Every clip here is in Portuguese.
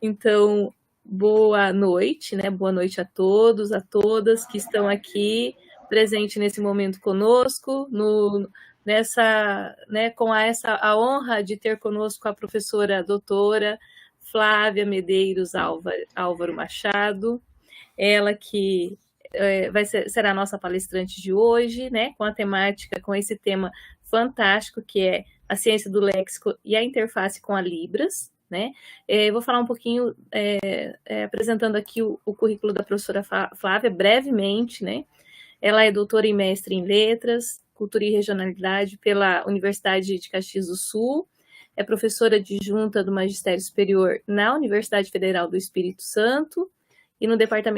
Então, boa noite, né? Boa noite a todos, a todas que estão aqui presentes nesse momento conosco, nessa, né, a honra de ter conosco a professora doutora Flávia Medeiros Álvaro Machado, ela que será a nossa palestrante de hoje, né, com esse tema fantástico, que é a ciência do léxico e a interface com a Libras, né? Vou falar um pouquinho, apresentando aqui o currículo da professora Flávia, brevemente, né? Ela é doutora e mestre em Letras, Cultura e Regionalidade pela Universidade de Caxias do Sul, é professora adjunta do Magistério Superior na Universidade Federal do Espírito Santo, e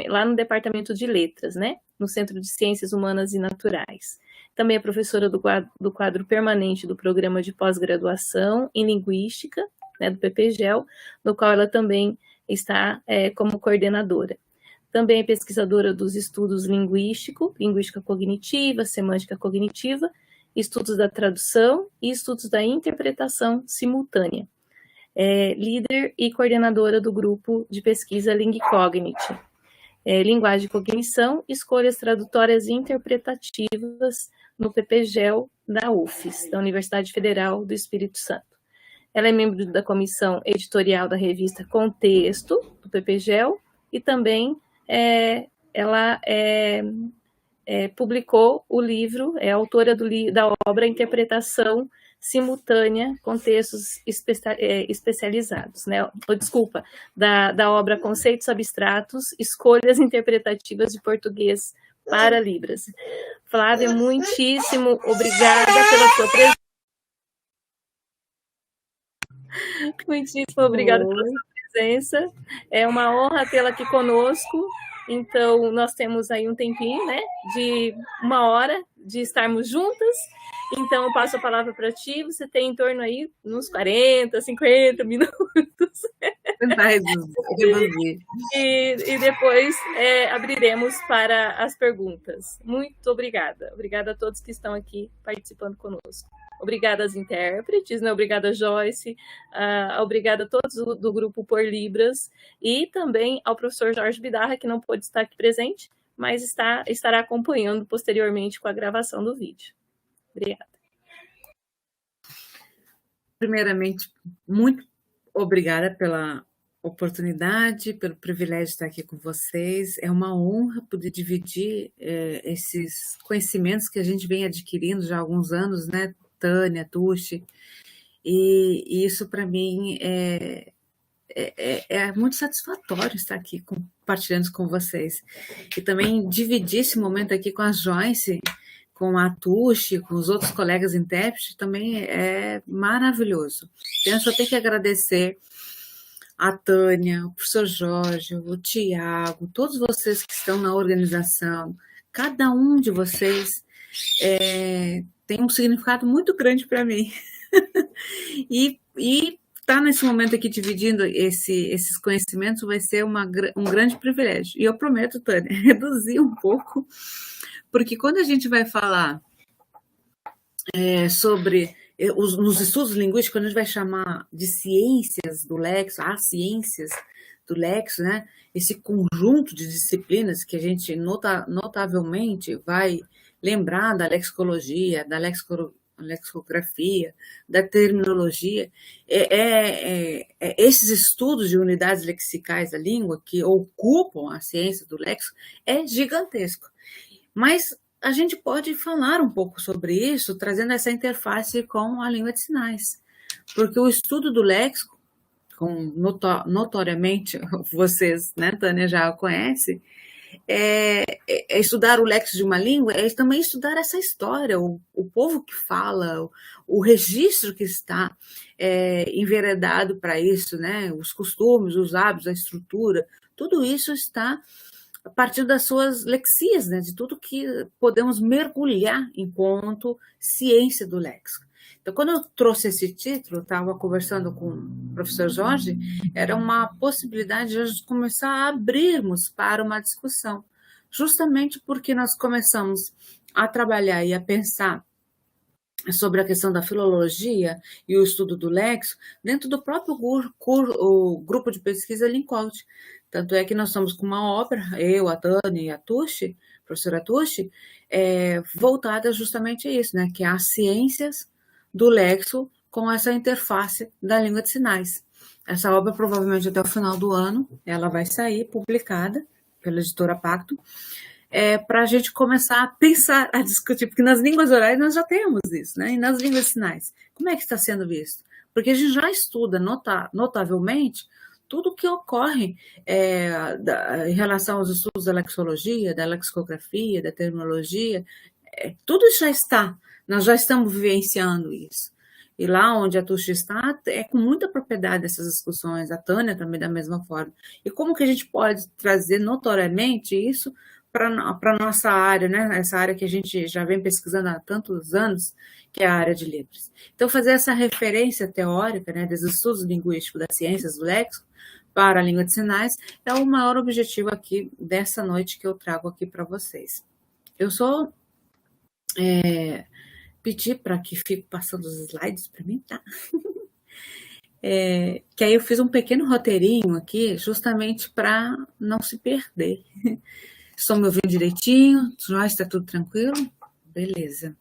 lá no Departamento de Letras, né? No Centro de Ciências Humanas e Naturais. Também é professora do quadro permanente do Programa de Pós-Graduação em Linguística, né, do PPGEL, no qual ela também está como coordenadora. Também é pesquisadora dos estudos linguística cognitiva, semântica cognitiva, estudos da tradução e estudos da interpretação simultânea. Líder e coordenadora do grupo de pesquisa LingCognit, Linguagem e Cognição, Escolhas Tradutórias e Interpretativas no PPGEL da UFES, da Universidade Federal do Espírito Santo. Ela é membro da comissão editorial da revista Contexto, do PPGEL, e também ela publicou o livro, é autora da obra Interpretação Simultânea com Textos Especializados, né? Desculpa, da obra Conceitos Abstratos, Escolhas Interpretativas de Português para Libras. Flávia, muitíssimo obrigada pela sua presença. Muitíssimo obrigada pela sua presença. É uma honra tê-la aqui conosco. Então, nós temos aí um tempinho, né, de 1 hora de estarmos juntas. Então, eu passo a palavra para ti. Você tem em torno aí uns 40, 50 minutos. E depois abriremos para as perguntas. Muito obrigada. Obrigada a todos que estão aqui participando conosco. Obrigada às intérpretes, né? Obrigada a Joyce, obrigada a todos do grupo Por Libras, e também ao professor Jorge Bidarra, que não pôde estar aqui presente, mas estará acompanhando posteriormente com a gravação do vídeo. Obrigada. Primeiramente, muito obrigada pela oportunidade, pelo privilégio de estar aqui com vocês. É uma honra poder dividir esses conhecimentos que a gente vem adquirindo já há alguns anos, né? Tânia, Tuxi, e isso para mim é muito satisfatório estar aqui compartilhando com vocês. E também dividir esse momento aqui com a Joyce, com a Tuxi, com os outros colegas intérpretes, também é maravilhoso. Então, eu só tenho que agradecer a Tânia, o professor Jorge, o Tiago, todos vocês que estão na organização, cada um de vocês tem um significado muito grande para mim. E estar nesse momento aqui dividindo esses conhecimentos vai ser um grande privilégio. E eu prometo, Tânia, reduzir um pouco, porque quando a gente vai falar sobre nos estudos linguísticos, quando a gente vai chamar de ciências do léxico, as ciências do léxico, né? Esse conjunto de disciplinas que a gente notavelmente vai lembrar da lexicologia, da lexicografia, da terminologia, esses estudos de unidades lexicais da língua que ocupam a ciência do léxico é gigantesco. Mas a gente pode falar um pouco sobre isso, trazendo essa interface com a língua de sinais, porque o estudo do léxico, notoriamente vocês, né, Tânia, já conhece, estudar o léxico de uma língua é também estudar essa história, o povo que fala, o registro que está enveredado para isso, né? Os costumes, os hábitos, a estrutura, tudo isso está a partir das suas lexias, né? De tudo que podemos mergulhar enquanto ciência do léxico. Então, quando eu trouxe esse título, estava conversando com o professor Jorge, era uma possibilidade de a gente começar a abrirmos para uma discussão, justamente porque nós começamos a trabalhar e a pensar sobre a questão da filologia e o estudo do léxico dentro do próprio o grupo de pesquisa Lincoln. Tanto é que nós estamos com uma obra, eu, a Tânia e a Tuxi, professora Tuxi, voltada justamente a isso, né, que é as ciências do léxico com essa interface da língua de sinais. Essa obra, provavelmente até o final do ano, ela vai sair publicada pela editora Pacto, para a gente começar a pensar, a discutir, porque nas línguas orais nós já temos isso, né? E nas línguas de sinais, como é que está sendo visto? Porque a gente já estuda notavelmente tudo o que ocorre em relação aos estudos da lexicologia, da lexicografia, da terminologia, tudo isso já está, nós já estamos vivenciando isso. E lá onde a Tuxi está, é com muita propriedade essas discussões, a Tânia também da mesma forma. E como que a gente pode trazer notoriamente isso para a nossa área, né? Essa área que a gente já vem pesquisando há tantos anos, que é a área de letras. Então, fazer essa referência teórica, né, dos estudos linguísticos das ciências do léxico para a língua de sinais é o maior objetivo aqui dessa noite que eu trago aqui para vocês. Eu sou... pedir para que fique passando os slides para mim, tá? Que aí eu fiz um pequeno roteirinho aqui, justamente para não se perder. Estão me ouvindo direitinho? Já está tudo tranquilo? Beleza.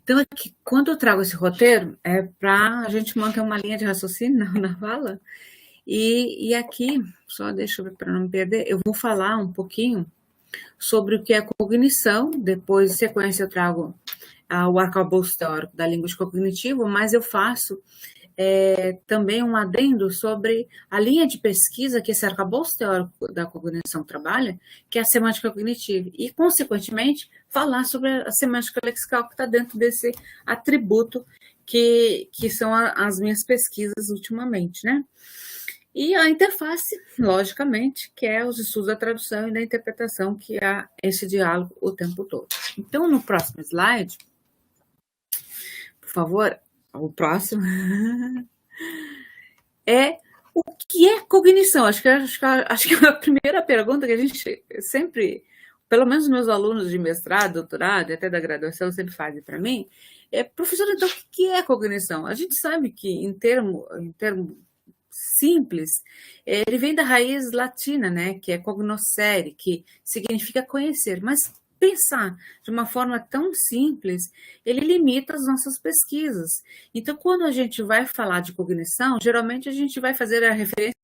Então, aqui, quando eu trago esse roteiro, é para a gente manter uma linha de raciocínio na fala. E aqui, só deixa eu ver para não me perder, eu vou falar um pouquinho sobre o que é cognição. Depois, em sequência, eu trago o arcabouço teórico da linguística cognitiva, mas eu faço também um adendo sobre a linha de pesquisa que esse arcabouço teórico da cognição trabalha, que é a semântica cognitiva, e, consequentemente, falar sobre a semântica lexical que está dentro desse atributo que são as minhas pesquisas ultimamente, né? E a interface, logicamente, que é os estudos da tradução e da interpretação, que há esse diálogo o tempo todo. Então, no próximo slide, por favor, o próximo, é o que é cognição? Acho que é a primeira pergunta que a gente sempre, pelo menos meus alunos de mestrado, doutorado e até da graduação sempre fazem para mim, professor, então, o que é cognição? A gente sabe que, em termo simples, ele vem da raiz latina, né, que é cognoscere, que significa conhecer, mas pensar de uma forma tão simples, ele limita as nossas pesquisas. Então, quando a gente vai falar de cognição, geralmente a gente vai fazer a referência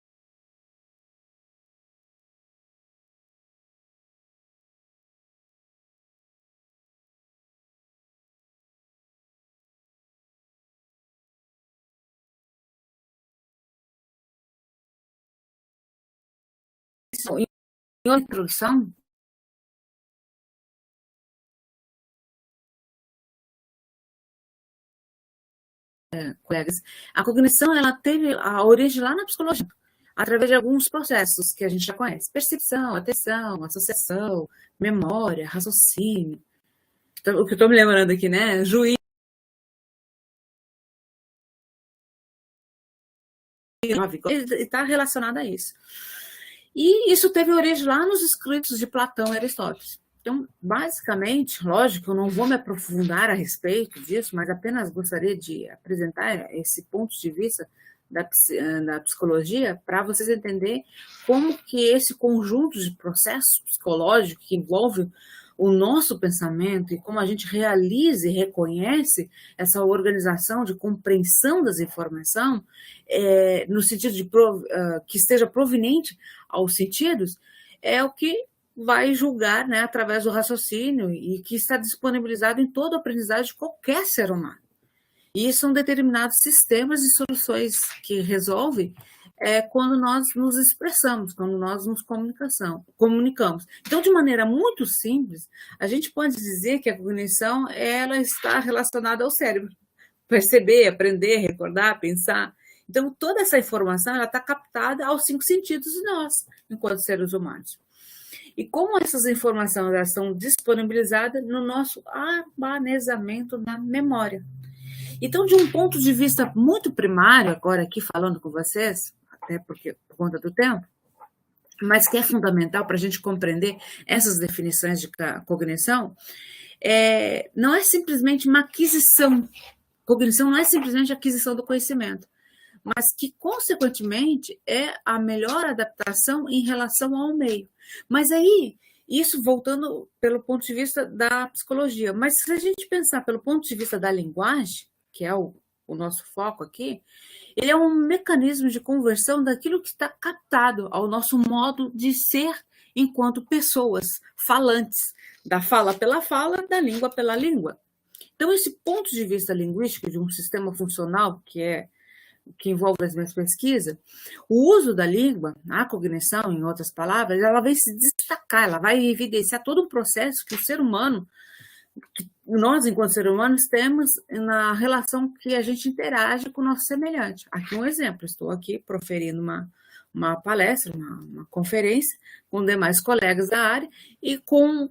em outra introdução. Colegas, a cognição ela teve a origem lá na psicologia, através de alguns processos que a gente já conhece: percepção, atenção, associação, memória, raciocínio. Então, o que eu estou me lembrando aqui, né? Juízo, está relacionado a isso. E isso teve origem lá nos escritos de Platão e Aristóteles. Então, basicamente, lógico, eu não vou me aprofundar a respeito disso, mas apenas gostaria de apresentar esse ponto de vista da psicologia para vocês entenderem como que esse conjunto de processos psicológicos que envolve o nosso pensamento e como a gente realiza e reconhece essa organização de compreensão das informações, no sentido de que esteja proveniente aos sentidos, é o que vai julgar, né, através do raciocínio e que está disponibilizado em toda a aprendizagem de qualquer ser humano. E são determinados sistemas e soluções que resolvem quando nós nos expressamos, quando nós nos comunicamos. Então, de maneira muito simples, a gente pode dizer que a cognição ela está relacionada ao cérebro. Perceber, aprender, recordar, pensar. Então, toda essa informação ela está captada aos 5 sentidos de nós, enquanto seres humanos. E como essas informações elas estão disponibilizadas no nosso armazenamento na memória. Então, de um ponto de vista muito primário, agora aqui falando com vocês, até porque por conta do tempo, mas que é fundamental para a gente compreender essas definições de cognição, não é simplesmente uma aquisição. Cognição não é simplesmente a aquisição do conhecimento, mas que, consequentemente, é a melhor adaptação em relação ao meio. Mas aí, isso voltando pelo ponto de vista da psicologia. Mas se a gente pensar pelo ponto de vista da linguagem, que é o nosso foco aqui, ele é um mecanismo de conversão daquilo que está captado ao nosso modo de ser enquanto pessoas falantes, da fala pela fala, da língua pela língua. Então, esse ponto de vista linguístico de um sistema funcional, que envolve as minhas pesquisas, o uso da língua, a cognição, em outras palavras, ela vai se destacar, ela vai evidenciar todo um processo que o ser humano, que nós, enquanto seres humanos, temos na relação que a gente interage com o nosso semelhante. Aqui um exemplo, estou aqui proferindo uma palestra, uma conferência com demais colegas da área e com o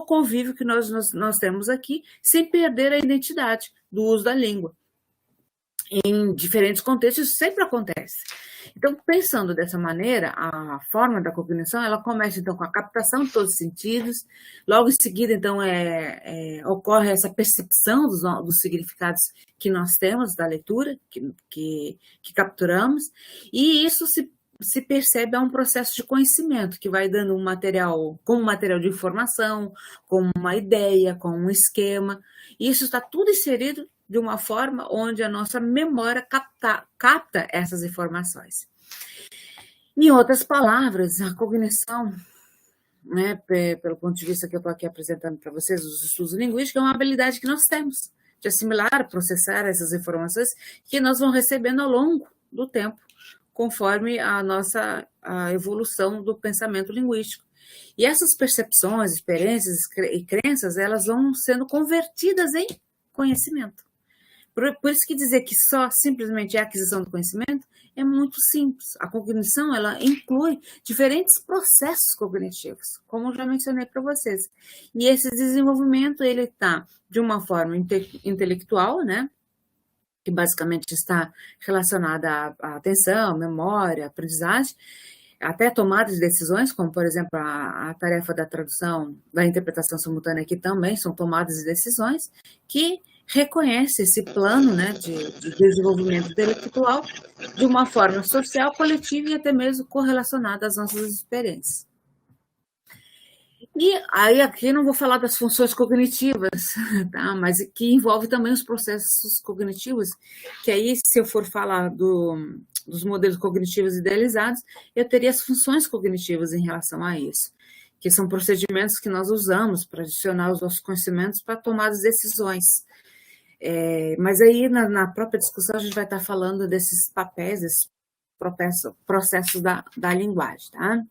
convívio que nós temos aqui, sem perder a identidade do uso da língua. Em diferentes contextos, isso sempre acontece. Então, pensando dessa maneira, a forma da cognição, ela começa, então, com a captação de todos os sentidos, logo em seguida, então, ocorre essa percepção dos significados que nós temos da leitura, que capturamos, e isso se percebe um processo de conhecimento, que vai dando um material, como um material de informação, como uma ideia, como um esquema, e isso está tudo inserido de uma forma onde a nossa memória capta essas informações. Em outras palavras, a cognição, né, pelo ponto de vista que eu estou aqui apresentando para vocês, os estudos linguísticos, é uma habilidade que nós temos de assimilar, processar essas informações que nós vamos recebendo ao longo do tempo, conforme a evolução do pensamento linguístico. E essas percepções, experiências e crenças, elas vão sendo convertidas em conhecimento. Por isso que dizer que só simplesmente é a aquisição do conhecimento é muito simples. A cognição, ela inclui diferentes processos cognitivos, como eu já mencionei para vocês. E esse desenvolvimento, ele está de uma forma intelectual, né? Que basicamente está relacionada à atenção, memória, aprendizagem, até tomada de decisões, como, por exemplo, a tarefa da tradução, da interpretação simultânea, que também são tomadas de decisões, que reconhece esse plano, né, de desenvolvimento intelectual de uma forma social, coletiva e até mesmo correlacionada às nossas experiências. E aí aqui não vou falar das funções cognitivas, tá? Mas que envolve também os processos cognitivos, que aí se eu for falar dos modelos cognitivos idealizados, eu teria as funções cognitivas em relação a isso, que são procedimentos que nós usamos para adicionar os nossos conhecimentos para tomar as decisões. Mas aí na própria discussão a gente vai estar falando desses papéis, desses processos da linguagem, tá?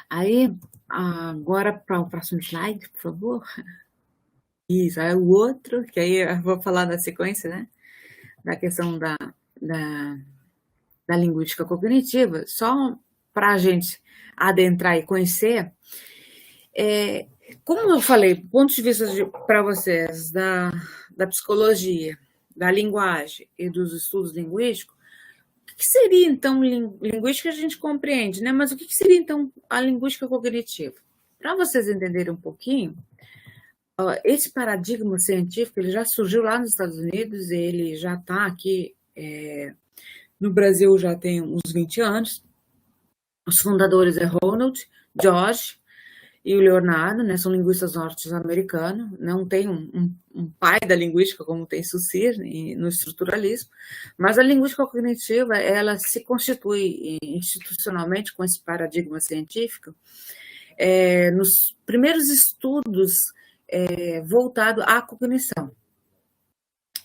Aí, agora para o próximo slide, por favor. Isso, aí o outro, que aí eu vou falar na sequência, né? Da questão da linguística cognitiva, só para a gente adentrar e conhecer. Como eu falei, do ponto de vista para vocês da psicologia, da linguagem e dos estudos linguísticos, o que seria, então, linguística a gente compreende, né? Mas o que seria, então, a linguística cognitiva? Para vocês entenderem um pouquinho, esse paradigma científico ele já surgiu lá nos Estados Unidos, ele já está aqui no Brasil já tem uns 20 anos. Os fundadores é Ronald, George e o Leonardo, né? São linguistas norte-americanos, não tem um pai da linguística como tem Saussure no estruturalismo, mas a linguística cognitiva ela se constitui institucionalmente com esse paradigma científico nos primeiros estudos voltados à cognição.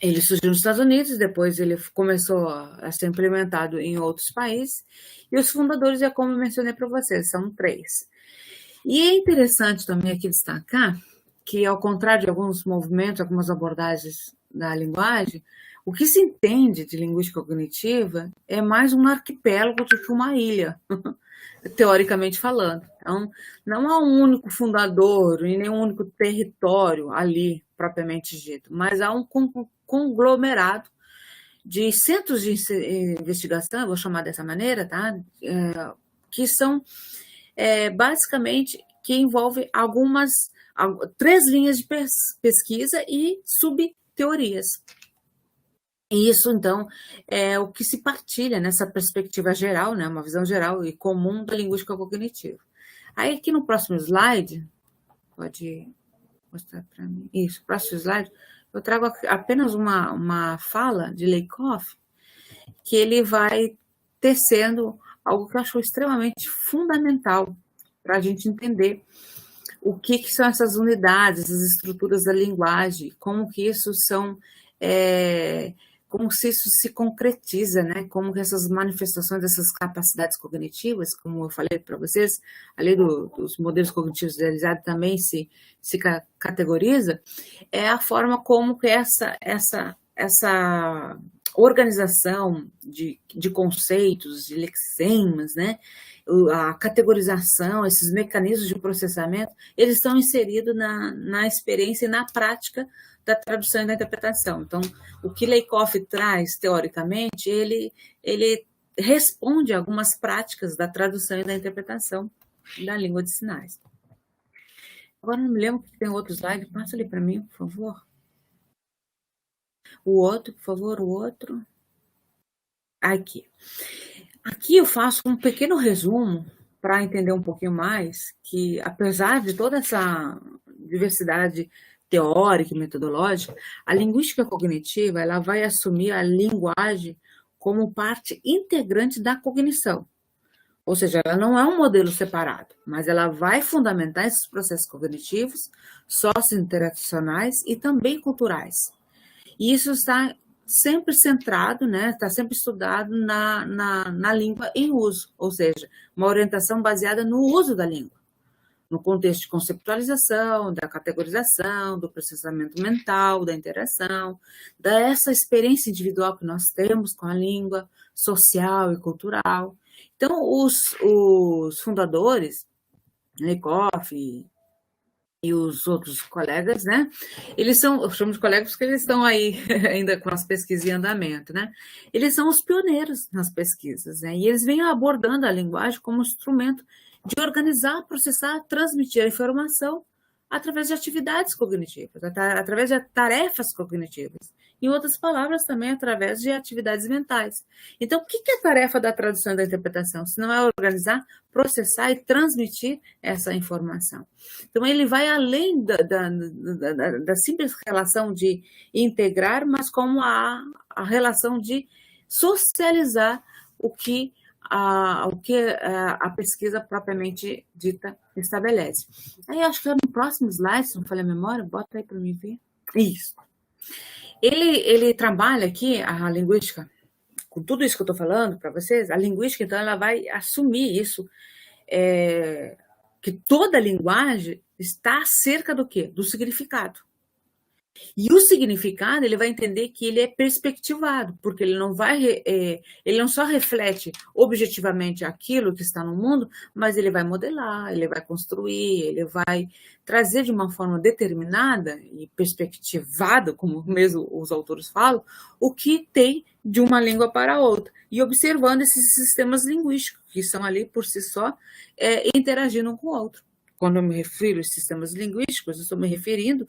Ele surgiu nos Estados Unidos, depois ele começou a ser implementado em outros países, e os fundadores, como eu mencionei para vocês, são 3. E é interessante também aqui destacar que, ao contrário de alguns movimentos, algumas abordagens da linguagem, o que se entende de linguística cognitiva é mais um arquipélago do que uma ilha, teoricamente falando. Então, não há um único fundador e nem um único território ali, propriamente dito, mas há um conglomerado de centros de investigação, eu vou chamar dessa maneira, tá? Que são basicamente que envolve algumas 3 linhas de pesquisa e subteorias. E isso, então, é o que se partilha nessa perspectiva geral, né, uma visão geral e comum da linguística cognitiva. Aí, aqui no próximo slide, pode mostrar para mim? Isso, próximo slide, eu trago apenas uma fala de Lakoff, que ele vai tecendo algo que eu acho extremamente fundamental para a gente entender o que são essas unidades, as estruturas da linguagem, como que isso são, como se isso se concretiza, né? Como que essas manifestações dessas capacidades cognitivas, como eu falei para vocês, além dos modelos cognitivos idealizados também se categoriza, é a forma como que essa organização de conceitos, de lexemas, né? A categorização, esses mecanismos de processamento, eles estão inseridos na experiência e na prática da tradução e da interpretação. Então, o que Lakoff traz, teoricamente, ele responde a algumas práticas da tradução e da interpretação da língua de sinais. Agora, não me lembro que tem outro slide, passa ali para mim, por favor. O outro, por favor, o outro. Aqui. Aqui eu faço um pequeno resumo para entender um pouquinho mais que, apesar de toda essa diversidade teórica e metodológica, a linguística cognitiva ela vai assumir a linguagem como parte integrante da cognição. Ou seja, ela não é um modelo separado, mas ela vai fundamentar esses processos cognitivos, socio-interacionais e também culturais. E isso está sempre centrado, né, está sempre estudado na língua em uso, ou seja, uma orientação baseada no uso da língua, no contexto de conceptualização, da categorização, do processamento mental, da interação, dessa experiência individual que nós temos com a língua, social e cultural. Então, os fundadores, Lakoff e os outros colegas, né? Eles são, eu chamo de colegas porque eles estão aí ainda com as pesquisas em andamento, né? Eles são os pioneiros nas pesquisas, né? E eles vêm abordando a linguagem como instrumento de organizar, processar, transmitir a informação através de atividades cognitivas, através de tarefas cognitivas. Em outras palavras, também através de atividades mentais. Então, o que é a tarefa da tradução e da interpretação? Se não é organizar, processar e transmitir essa informação. Então, ele vai além da simples relação de integrar, mas como a relação de socializar o que a pesquisa propriamente dita estabelece. Aí, acho que é no próximo slide, se não falha a memória, bota aí para mim ver. Isso. Ele trabalha aqui a linguística, com tudo isso que eu estou falando para vocês, a linguística, então, ela vai assumir isso, que toda linguagem está acerca do quê? Do significado. E o significado, ele vai entender que ele é perspectivado, porque ele não só reflete objetivamente aquilo que está no mundo, mas ele vai modelar, ele vai construir, ele vai trazer de uma forma determinada e perspectivada, como mesmo os autores falam, o que tem de uma língua para outra, e observando esses sistemas linguísticos, que estão ali por si só, interagindo um com o outro. Quando eu me refiro aos sistemas linguísticos, eu estou me referindo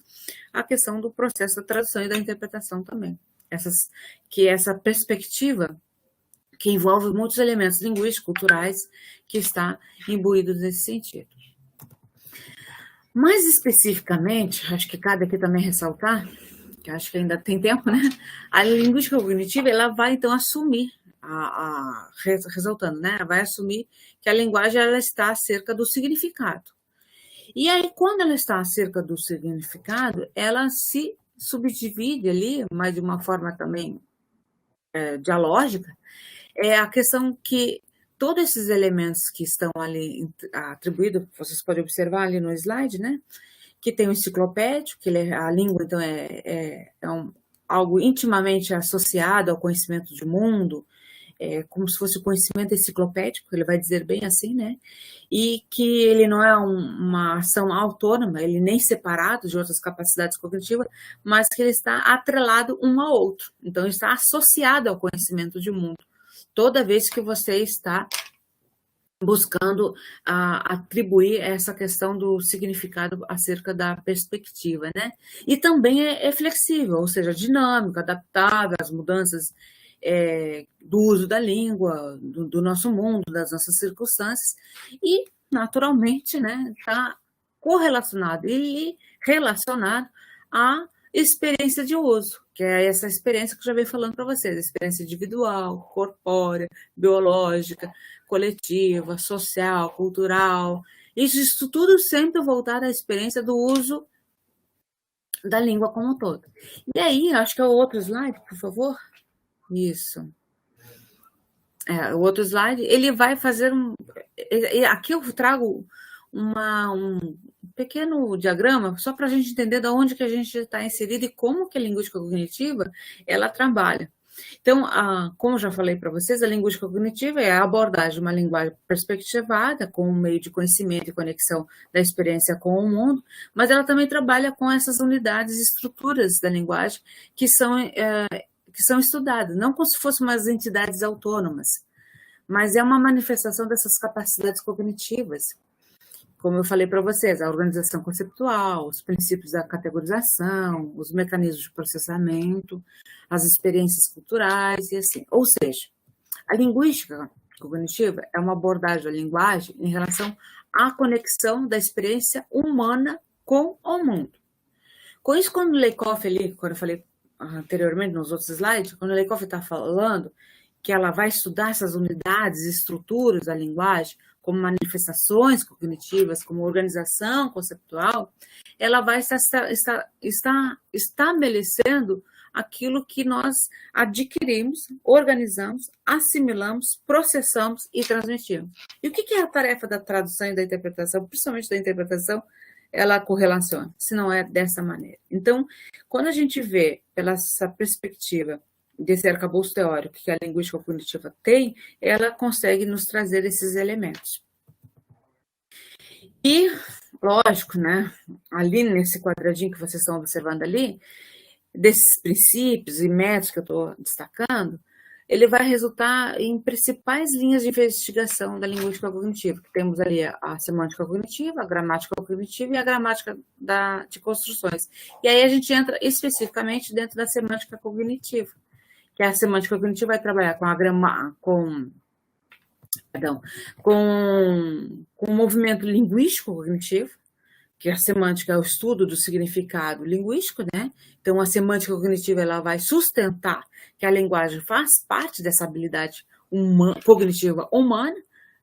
à questão do processo da tradução e da interpretação também. Essa perspectiva que envolve muitos elementos linguísticos, culturais, que está imbuído nesse sentido. Mais especificamente, acho que cabe aqui também ressaltar, que acho que ainda tem tempo, né? A linguística cognitiva, ela vai, então, assumir, ressaltando, né? Ela vai assumir que a linguagem ela está acerca do significado. E aí, quando ela está acerca do significado, ela se subdivide ali, mas de uma forma também dialógica, a questão que todos esses elementos que estão ali atribuídos, vocês podem observar ali no slide, né? Que tem o enciclopédico, que a língua, então, algo intimamente associado ao conhecimento de mundo, como se fosse o conhecimento enciclopédico, ele vai dizer bem assim, né? E que ele não é uma ação autônoma, ele nem separado de outras capacidades cognitivas, mas que ele está atrelado um ao outro. Então, está associado ao conhecimento de mundo. Toda vez que você está buscando atribuir essa questão do significado acerca da perspectiva, né? E também é flexível, ou seja, dinâmico, adaptável às mudanças do uso da língua, do nosso mundo, das nossas circunstâncias, e, naturalmente, né, está correlacionado e relacionado à experiência de uso, que é essa experiência que eu já venho falando para vocês, a experiência individual, corpórea, biológica, coletiva, social, cultural, isso tudo sempre voltado à experiência do uso da língua como um todo. E aí, acho que é o outro slide, por favor. Isso. O outro slide, ele vai fazer aqui eu trago um pequeno diagrama, só para a gente entender de onde que a gente está inserido e como que a linguística cognitiva, ela trabalha. Então, como já falei para vocês, a linguística cognitiva é a abordagem de uma linguagem perspectivada, com um meio de conhecimento e conexão da experiência com o mundo, mas ela também trabalha com essas unidades e estruturas da linguagem que são estudadas, não como se fossem umas entidades autônomas, mas é uma manifestação dessas capacidades cognitivas. Como eu falei para vocês, a organização conceptual, os princípios da categorização, os mecanismos de processamento, as experiências culturais e assim. Ou seja, a linguística cognitiva é uma abordagem da linguagem em relação à conexão da experiência humana com o mundo. Com isso, quando Lakoff ali, quando eu falei anteriormente nos outros slides, quando Lakoff está falando que ela vai estudar essas unidades e estruturas da linguagem como manifestações cognitivas, como organização conceptual, ela vai estar estabelecendo aquilo que nós adquirimos, organizamos, assimilamos, processamos e transmitimos. E o que é a tarefa da tradução e da interpretação, principalmente da interpretação, ela correlaciona, se não é dessa maneira. Então, quando a gente vê pela essa perspectiva desse arcabouço teórico que a linguística cognitiva tem, ela consegue nos trazer esses elementos. E, lógico, né, ali nesse quadradinho que vocês estão observando ali, desses princípios e métodos que eu estou destacando, ele vai resultar em principais linhas de investigação da linguística cognitiva, que temos ali a semântica cognitiva, a gramática cognitiva e a gramática de construções. E aí a gente entra especificamente dentro da semântica cognitiva, que a semântica cognitiva vai trabalhar com o movimento linguístico cognitivo, que a semântica é o estudo do significado linguístico, né? Então, a semântica cognitiva ela vai sustentar que a linguagem faz parte dessa habilidade cognitiva humana,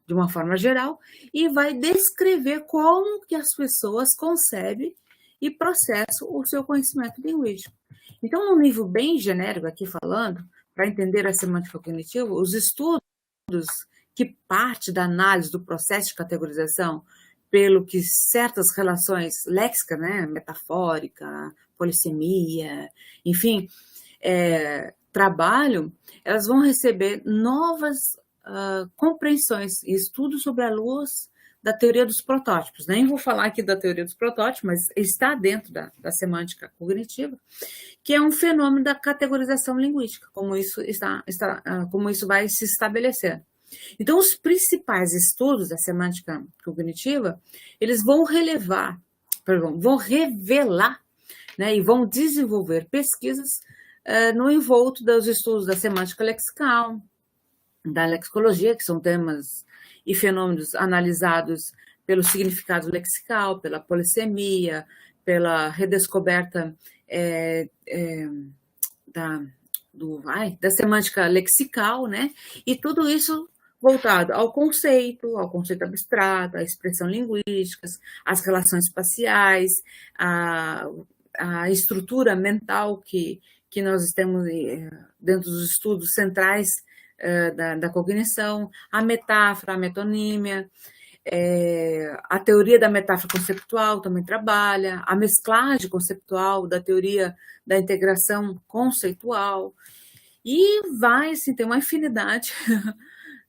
de uma forma geral, e vai descrever como que as pessoas concebem e processam o seu conhecimento linguístico. Então, num nível bem genérico aqui falando, para entender a semântica cognitiva, os estudos que parte da análise do processo de categorização pelo que certas relações léxicas, né, metafórica, polissemia, enfim, trabalham, elas vão receber novas compreensões e estudos sobre a luz da teoria dos protótipos. Nem vou falar aqui da teoria dos protótipos, mas está dentro da semântica cognitiva, que é um fenômeno da categorização linguística, como isso vai se estabelecer. Então, os principais estudos da semântica cognitiva, eles vão revelar, né, e vão desenvolver pesquisas no envolto dos estudos da semântica lexical, da lexicologia, que são temas e fenômenos analisados pelo significado lexical, pela polissemia, pela redescoberta da semântica lexical, né? E tudo isso voltado ao conceito abstrato, à expressão linguística, às relações espaciais, à estrutura mental que nós temos dentro dos estudos centrais da cognição, a metáfora, a metonímia, a teoria da metáfora conceptual também trabalha, a mesclagem conceptual da teoria da integração conceitual, e vai, assim, ter uma infinidade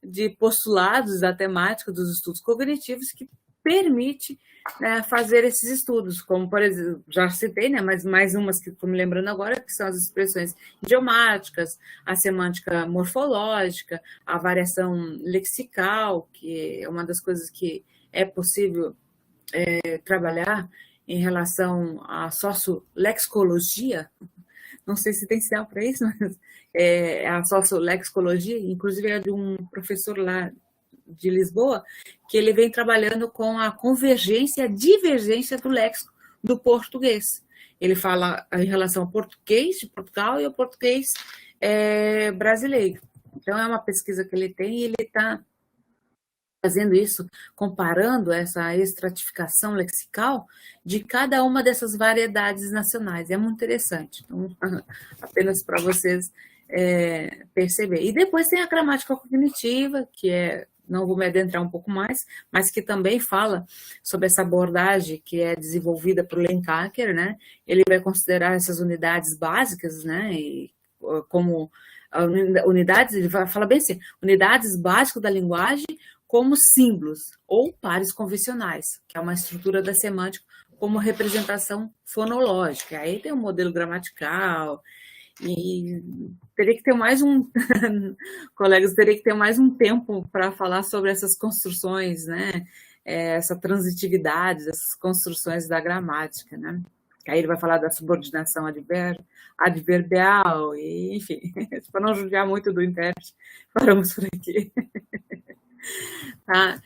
de postulados da temática dos estudos cognitivos que permite, né, fazer esses estudos, como, por exemplo, já citei, né, mas mais umas que estou me lembrando agora, que são as expressões idiomáticas, a semântica morfológica, a variação lexical, que é uma das coisas que é possível trabalhar em relação à sociolexicologia. Não sei se tem sinal para isso, mas a sociolexicologia, inclusive é de um professor lá de Lisboa, que ele vem trabalhando com a convergência e a divergência do léxico do português. Ele fala em relação ao português de Portugal e ao português brasileiro. Então, é uma pesquisa que ele tem e ele está fazendo isso, comparando essa estratificação lexical de cada uma dessas variedades nacionais. É muito interessante. Então, apenas para vocês perceberem. E depois tem a gramática cognitiva, que não vou me adentrar um pouco mais, mas que também fala sobre essa abordagem que é desenvolvida por Lencaker, né? Ele vai considerar essas unidades básicas, né? E como unidades, ele vai falar bem assim, unidades básicas da linguagem como símbolos ou pares convencionais, que é uma estrutura da semântica como representação fonológica. Aí tem um modelo gramatical, e teria que ter mais colegas, teria que ter mais um tempo para falar sobre essas construções, né? Essa transitividade, essas construções da gramática, né? Aí ele vai falar da subordinação adverbial, e, enfim, para não judiar muito do intérprete, paramos por aqui. Tá?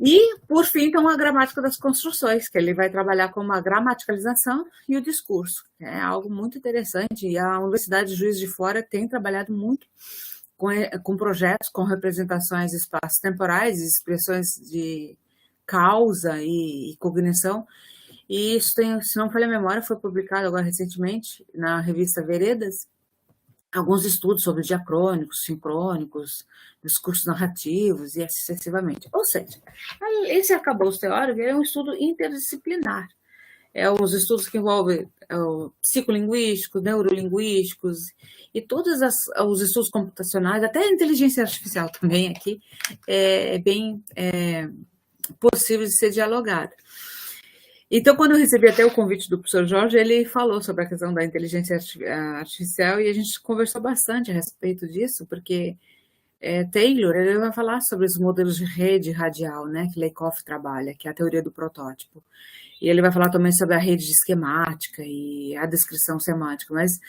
E, por fim, então, a gramática das construções, que ele vai trabalhar com a gramaticalização e o discurso. É algo muito interessante, e a Universidade de Juiz de Fora tem trabalhado muito com projetos, com representações espaço-temporais, expressões de causa e cognição, e isso tem, se não me falha a memória, foi publicado agora recentemente na revista Veredas, alguns estudos sobre diacrônicos, sincrônicos, discursos narrativos e assim sucessivamente. Ou seja, esse arcabouço teórico é um estudo interdisciplinar. Os estudos que envolvem psicolinguísticos, neurolinguísticos e todos os estudos computacionais, até a inteligência artificial também aqui, é bem possível de ser dialogado. Então, quando eu recebi até o convite do professor Jorge, ele falou sobre a questão da inteligência artificial e a gente conversou bastante a respeito disso, porque Taylor ele vai falar sobre os modelos de rede radial, né, que Lakoff trabalha, que é a teoria do protótipo. E ele vai falar também sobre a rede esquemática e a descrição semântica, mas,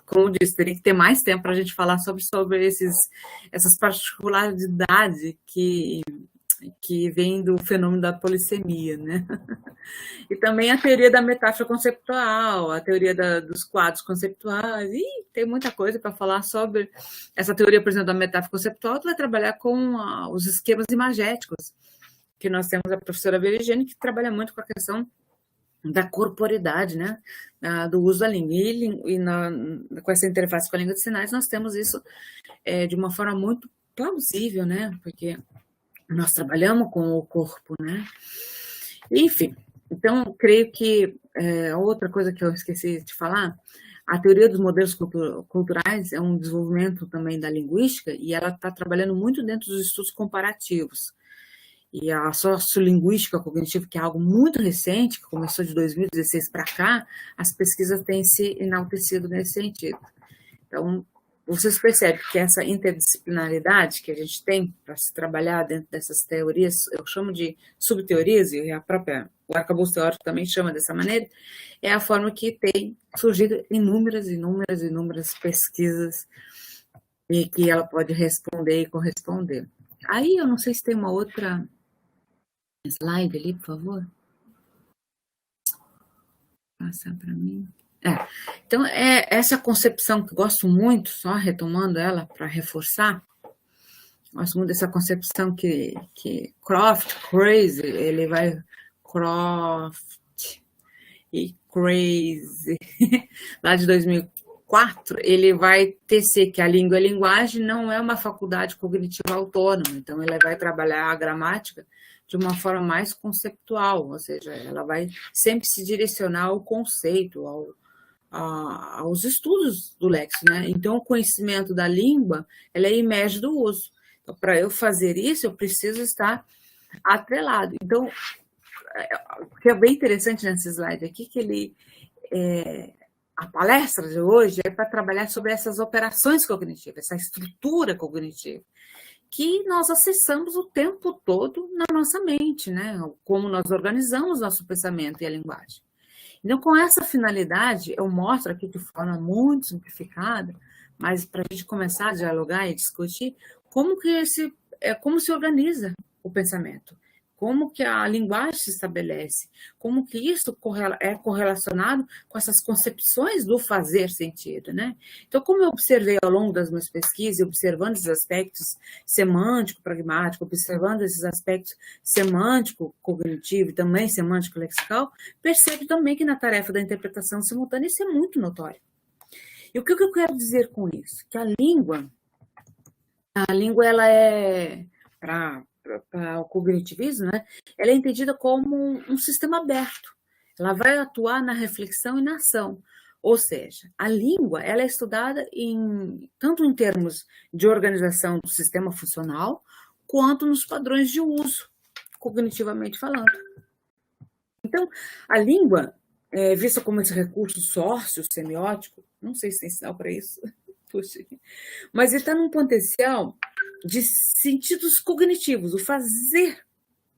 como eu disse, teria que ter mais tempo para a gente falar sobre essas particularidades que vem do fenômeno da polissemia, né? E também a teoria da metáfora conceptual, a teoria dos quadros conceptuais, e tem muita coisa para falar sobre essa teoria, por exemplo, da metáfora conceptual, que vai trabalhar com os esquemas imagéticos, que nós temos a professora Verigiane, que trabalha muito com a questão da corporidade, né, do uso da língua. E com essa interface com a língua de sinais, nós temos isso de uma forma muito plausível, né, porque nós trabalhamos com o corpo, né? Enfim, então, creio que outra coisa que eu esqueci de falar, a teoria dos modelos culturais é um desenvolvimento também da linguística e ela está trabalhando muito dentro dos estudos comparativos. E a sociolinguística cognitiva, que é algo muito recente, que começou de 2016 para cá, as pesquisas têm se enaltecido nesse sentido. Então, vocês percebem que essa interdisciplinaridade que a gente tem para se trabalhar dentro dessas teorias, eu chamo de subteorias, e o arcabouço teórico também chama dessa maneira, é a forma que tem surgido inúmeras pesquisas e que ela pode responder e corresponder. Aí, eu não sei se tem uma outra slide ali, por favor. Passar para mim. Então, essa concepção que eu gosto muito, só retomando ela para reforçar, gosto muito dessa concepção que Crazy, ele vai e Crazy, lá de 2004, ele vai tecer que a língua e a linguagem não é uma faculdade cognitiva autônoma, então ele vai trabalhar a gramática de uma forma mais conceptual, ou seja, ela vai sempre se direcionar ao conceito, aos estudos do léxico, né? Então, o conhecimento da língua, ela é imerge do uso. Então, para eu fazer isso, eu preciso estar atrelado. Então, o que é bem interessante nesse slide aqui, que a palestra de hoje é para trabalhar sobre essas operações cognitivas, essa estrutura cognitiva, que nós acessamos o tempo todo na nossa mente, né? Como nós organizamos nosso pensamento e a linguagem. Então, com essa finalidade, eu mostro aqui de forma muito simplificada, mas para a gente começar a dialogar e discutir como se organiza o pensamento, como que a linguagem se estabelece, como que isso é correlacionado com essas concepções do fazer sentido, né? Então, como eu observei ao longo das minhas pesquisas, observando esses aspectos semântico-pragmático, observando esses aspectos semântico-cognitivo e também semântico-lexical, percebo também que na tarefa da interpretação simultânea isso é muito notório. E o que eu quero dizer com isso? Que a língua ela é, para o cognitivismo, né? Ela é entendida como um sistema aberto. Ela vai atuar na reflexão e na ação. Ou seja, a língua ela é estudada tanto em termos de organização do sistema funcional, quanto nos padrões de uso, cognitivamente falando. Então, a língua é vista como esse recurso sócio-semiótico, não sei se tem sinal para isso, puxa, mas ele está num potencial de sentidos cognitivos, o fazer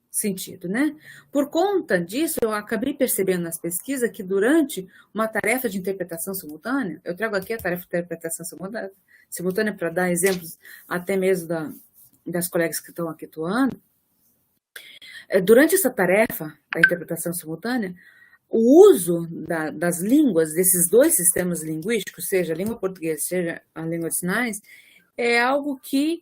sentido, né? Por conta disso, eu acabei percebendo nas pesquisas que durante uma tarefa de interpretação simultânea, eu trago aqui a tarefa de interpretação simultânea para dar exemplos até mesmo das colegas que estão aqui atuando, durante essa tarefa da interpretação simultânea, o uso das línguas, desses dois sistemas linguísticos, seja a língua portuguesa, seja a língua de sinais, é algo que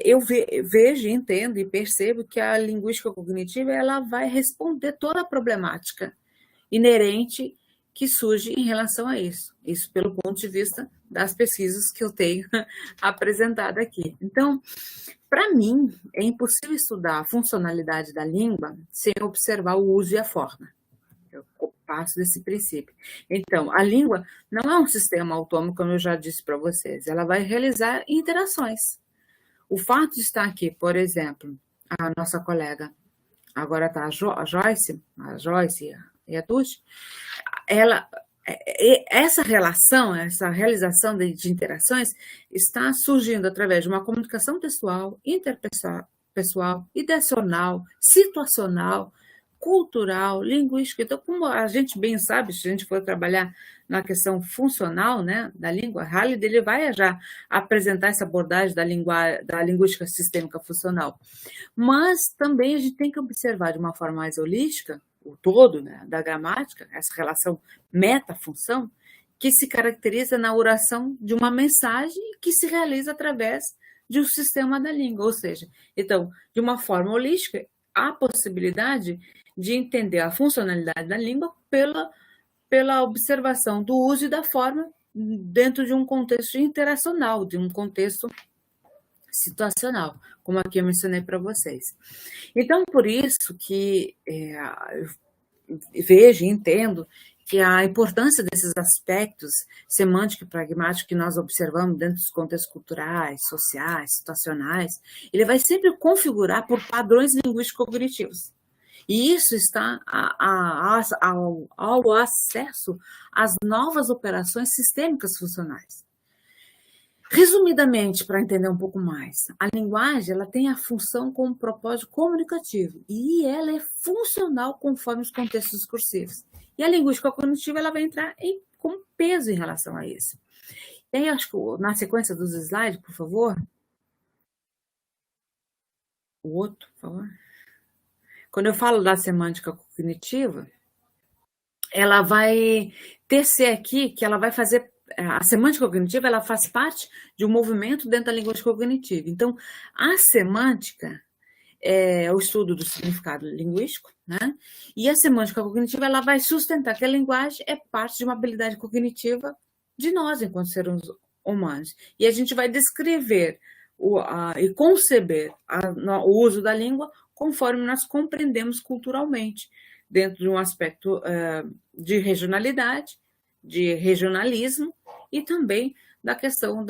eu vejo, entendo e percebo que a linguística cognitiva ela vai responder toda a problemática inerente que surge em relação a isso. Isso pelo ponto de vista das pesquisas que eu tenho apresentado aqui. Então, para mim, é impossível estudar a funcionalidade da língua sem observar o uso e a forma. Eu passo desse princípio. Então, a língua não é um sistema autônomo, como eu já disse para vocês. Ela vai realizar interações. O fato de estar aqui, por exemplo, a nossa colega, agora está a Joyce e a Tuti, essa relação, essa realização de interações está surgindo através de uma comunicação textual, interpessoal, ideacional, situacional, cultural, linguística. Então, como a gente bem sabe, se a gente for trabalhar na questão funcional, né, da língua, Halliday ele vai já apresentar essa abordagem da linguística sistêmica funcional. Mas também a gente tem que observar de uma forma mais holística o todo, né, da gramática, essa relação meta-função, que se caracteriza na oração de uma mensagem que se realiza através de um sistema da língua. Ou seja, então, de uma forma holística, há possibilidade de entender a funcionalidade da língua pela observação do uso e da forma dentro de um contexto interacional, de um contexto situacional, como aqui eu mencionei para vocês. Então, por isso que eu vejo e entendo que a importância desses aspectos semântico e pragmático que nós observamos dentro dos contextos culturais, sociais, situacionais, ele vai sempre configurar por padrões linguísticos cognitivos. E isso está ao acesso às novas operações sistêmicas funcionais. Resumidamente, para entender um pouco mais, a linguagem ela tem a função como propósito comunicativo e ela é funcional conforme os contextos discursivos. E a linguística cognitiva ela vai entrar com peso em relação a isso. E aí, acho que na sequência dos slides, por favor. O outro, por favor. Quando eu falo da semântica cognitiva, ela vai tecer aqui que ela vai fazer. A semântica cognitiva ela faz parte de um movimento dentro da linguística cognitiva. Então, a semântica é o estudo do significado linguístico, né? E a semântica cognitiva ela vai sustentar que a linguagem é parte de uma habilidade cognitiva de nós, enquanto seres humanos. E a gente vai descrever e conceber o uso da língua conforme nós compreendemos culturalmente, dentro de um aspecto de regionalidade, de regionalismo, e também da questão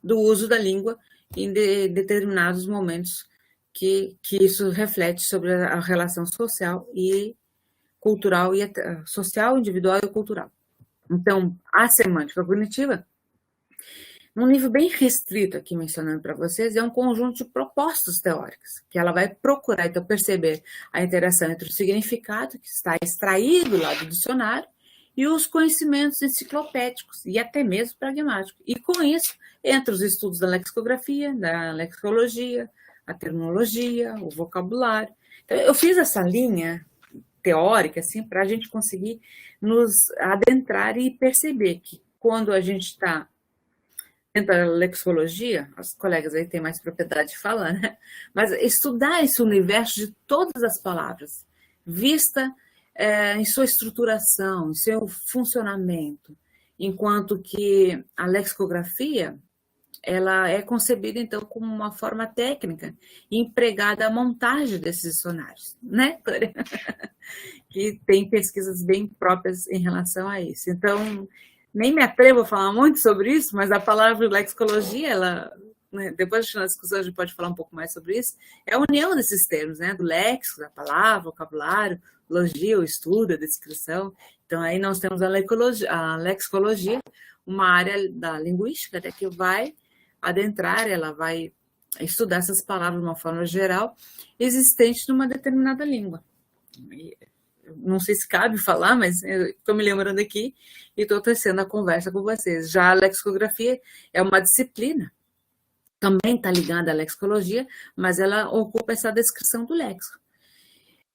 do uso da língua em determinados momentos que isso reflete sobre a relação social e cultural, e social, individual e cultural. Então, a semântica cognitiva, num nível bem restrito aqui mencionando para vocês, é um conjunto de propostas teóricas, que ela vai procurar, então, perceber a interação entre o significado que está extraído lá do dicionário e os conhecimentos enciclopédicos e até mesmo pragmáticos. E com isso, entre os estudos da lexicografia, da lexicologia, a terminologia, o vocabulário. Então, eu fiz essa linha teórica assim, para a gente conseguir nos adentrar e perceber que quando a gente está dentro da lexicologia, os colegas aí têm mais propriedade de falar, né? Mas estudar esse universo de todas as palavras, vista em sua estruturação, em seu funcionamento, enquanto que a lexicografia ela é concebida, então, como uma forma técnica empregada à montagem desses dicionários, né, Clara? Que tem pesquisas bem próprias em relação a isso. Então, nem me atrevo a falar muito sobre isso, mas a palavra lexicologia, ela, né, depois na discussão a gente pode falar um pouco mais sobre isso, é a união desses termos, né, do léxico, da palavra, vocabulário, logia, o estudo, a descrição. Então, aí nós temos a lexicologia, uma área da linguística, né, que vai adentrar, ela vai estudar essas palavras de uma forma geral, existentes numa determinada língua. Não sei se cabe falar, mas estou me lembrando aqui e estou tecendo a conversa com vocês. Já a lexicografia é uma disciplina, também está ligada à lexicologia, mas ela ocupa essa descrição do léxico.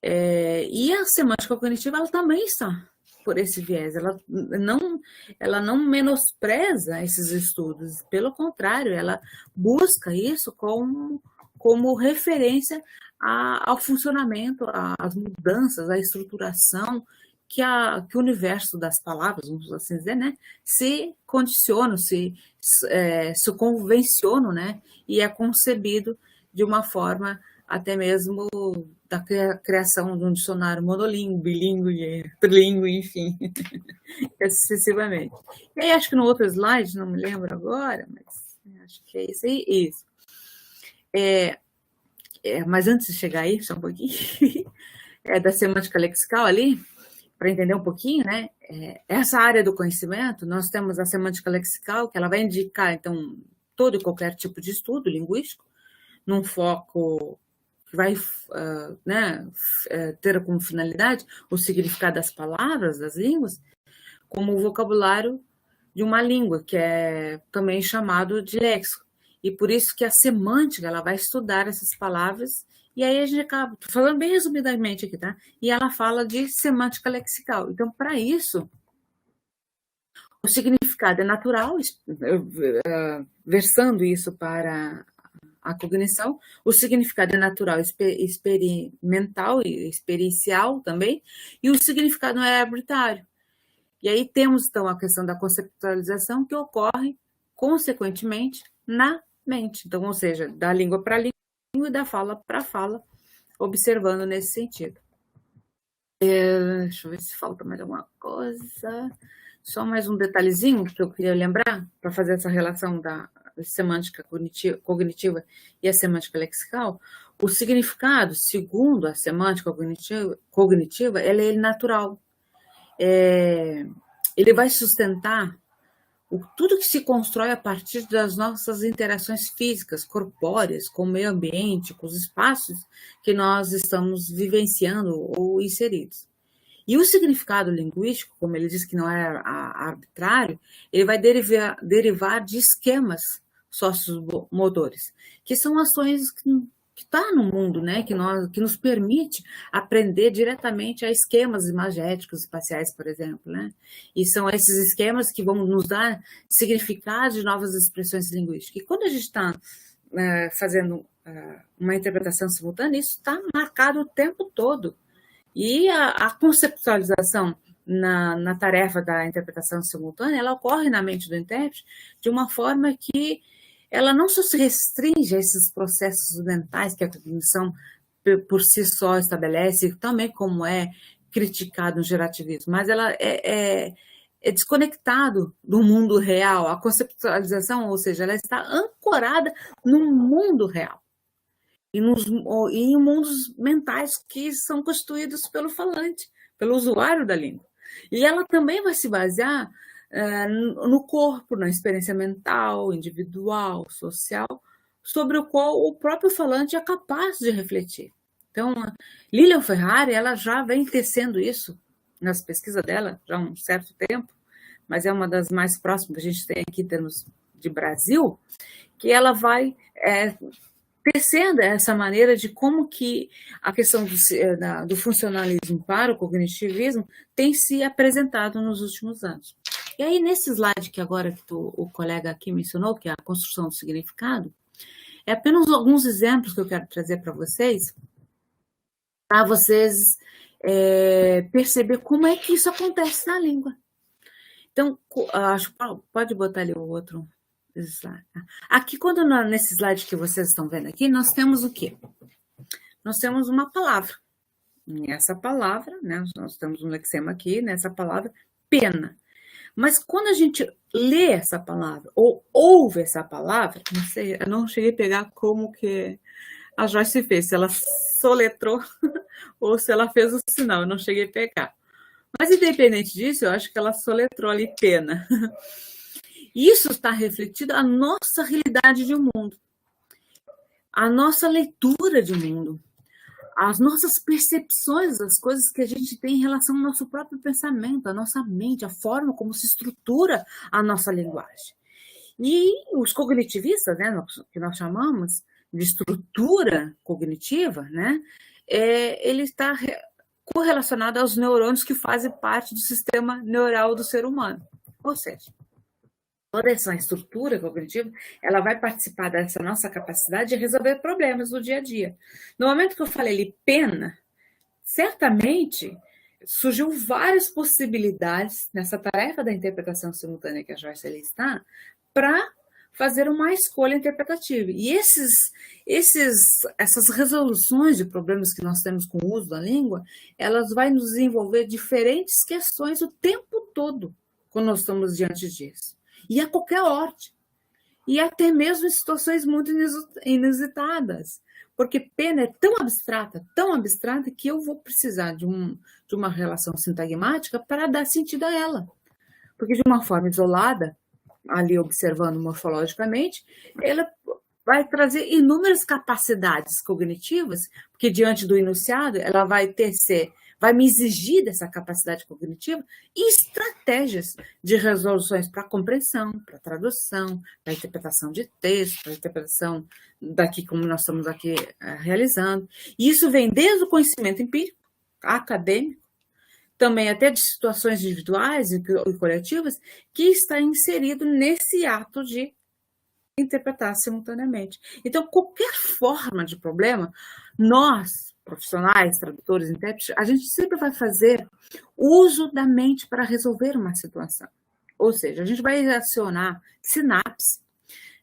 E a semântica cognitiva, ela também está por esse viés, ela não menospreza esses estudos, pelo contrário, ela busca isso como referência ao funcionamento, às mudanças, à estruturação que o universo das palavras, vamos assim dizer, né, se condiciona, se convenciona, né, e é concebido de uma forma até mesmo da criação de um dicionário monolíngue, bilíngue, trilíngue, enfim, excessivamente. E aí, acho que no outro slide, não me lembro agora, mas acho que é isso aí, isso. Mas antes de chegar aí, só um pouquinho, da semântica lexical ali, para entender um pouquinho, né? Essa área do conhecimento, nós temos a semântica lexical, que ela vai indicar, então, todo e qualquer tipo de estudo linguístico, num foco que vai ter como finalidade o significado das palavras, das línguas, como o vocabulário de uma língua, que é também chamado de léxico. E por isso que a semântica ela vai estudar essas palavras, e aí a gente acaba, estou falando bem resumidamente aqui, tá? E ela fala de semântica lexical. Então, para isso, o significado é natural, versando isso para a cognição, o significado é natural, experimental e experiencial também, e o significado não é arbitrário. E aí temos, então, a questão da conceptualização que ocorre, consequentemente, na mente. Então, ou seja, da língua para língua e da fala para fala, observando nesse sentido. Deixa eu ver se falta mais alguma coisa. Só mais um detalhezinho que eu queria lembrar, para fazer essa relação da semântica cognitiva e a semântica lexical. O significado, segundo a semântica cognitiva, ela é natural. Ele vai sustentar tudo que se constrói a partir das nossas interações físicas, corpóreas, com o meio ambiente, com os espaços que nós estamos vivenciando ou inseridos. E o significado linguístico, como ele diz que não é arbitrário, ele vai derivar de esquemas sociomotores, que são ações que está no mundo, né? que nos permite aprender diretamente a esquemas imagéticos espaciais, por exemplo. Né? E são esses esquemas que vão nos dar significado de novas expressões linguísticas. E quando a gente está fazendo uma interpretação simultânea, isso está marcado o tempo todo. E a conceptualização na tarefa da interpretação simultânea, ela ocorre na mente do intérprete de uma forma que ela não só se restringe a esses processos mentais que a cognição por si só estabelece, também como é criticado no gerativismo, mas ela é desconectado do mundo real. A conceptualização, ou seja, ela está ancorada no mundo real. e em mundos mentais que são constituídos pelo falante, pelo usuário da língua. E ela também vai se basear no corpo, na experiência mental, individual, social, sobre o qual o próprio falante é capaz de refletir. Então, a Lilian Ferrari, ela já vem tecendo isso nas pesquisas dela já há um certo tempo, mas é uma das mais próximas que a gente tem aqui em termos de Brasil, que ela vai tecendo essa maneira de como que a questão do funcionalismo para o cognitivismo tem se apresentado nos últimos anos. E aí, nesse slide que agora que o colega aqui mencionou, que é a construção do significado, é apenas alguns exemplos que eu quero trazer para vocês perceber como é que isso acontece na língua. Então, acho que pode botar ali o outro slide. Aqui, nesse slide que vocês estão vendo aqui, nós temos o quê? Nós temos uma palavra. E essa palavra, né, nós temos um lexema aqui, nessa palavra, pena. Mas quando a gente lê essa palavra, ou ouve essa palavra, não sei, eu não cheguei a pegar como que a Joyce fez, se ela soletrou ou se ela fez o sinal, eu não cheguei a pegar. Mas, independente disso, eu acho que ela soletrou ali pena. Isso está refletido a nossa realidade de mundo, a nossa leitura de mundo, as nossas percepções das coisas que a gente tem em relação ao nosso próprio pensamento, a nossa mente, a forma como se estrutura a nossa linguagem. E os cognitivistas, né, que nós chamamos de estrutura cognitiva, né, ele está correlacionado aos neurônios que fazem parte do sistema neural do ser humano. Ou seja, toda essa estrutura cognitiva, ela vai participar dessa nossa capacidade de resolver problemas do dia a dia. No momento que eu falei ali pena, certamente surgiu várias possibilidades nessa tarefa da interpretação simultânea que a Joyce ali está, para fazer uma escolha interpretativa. E essas resoluções de problemas que nós temos com o uso da língua, elas vão nos desenvolver diferentes questões o tempo todo, quando nós estamos diante disso. E a qualquer ordem. E até mesmo em situações muito inusitadas. Porque pena é tão abstrata, que eu vou precisar de uma relação sintagmática para dar sentido a ela. Porque de uma forma isolada, ali observando morfologicamente, ela vai trazer inúmeras capacidades cognitivas, porque diante do enunciado, ela vai me exigir dessa capacidade cognitiva e estratégias de resoluções para compreensão, para tradução, para interpretação de texto, para interpretação daqui como nós estamos aqui realizando. E isso vem desde o conhecimento empírico, acadêmico, também até de situações individuais e coletivas, que está inserido nesse ato de interpretar simultaneamente. Então, qualquer forma de problema, nós, profissionais, tradutores, intérpretes, a gente sempre vai fazer uso da mente para resolver uma situação. Ou seja, a gente vai acionar sinapse,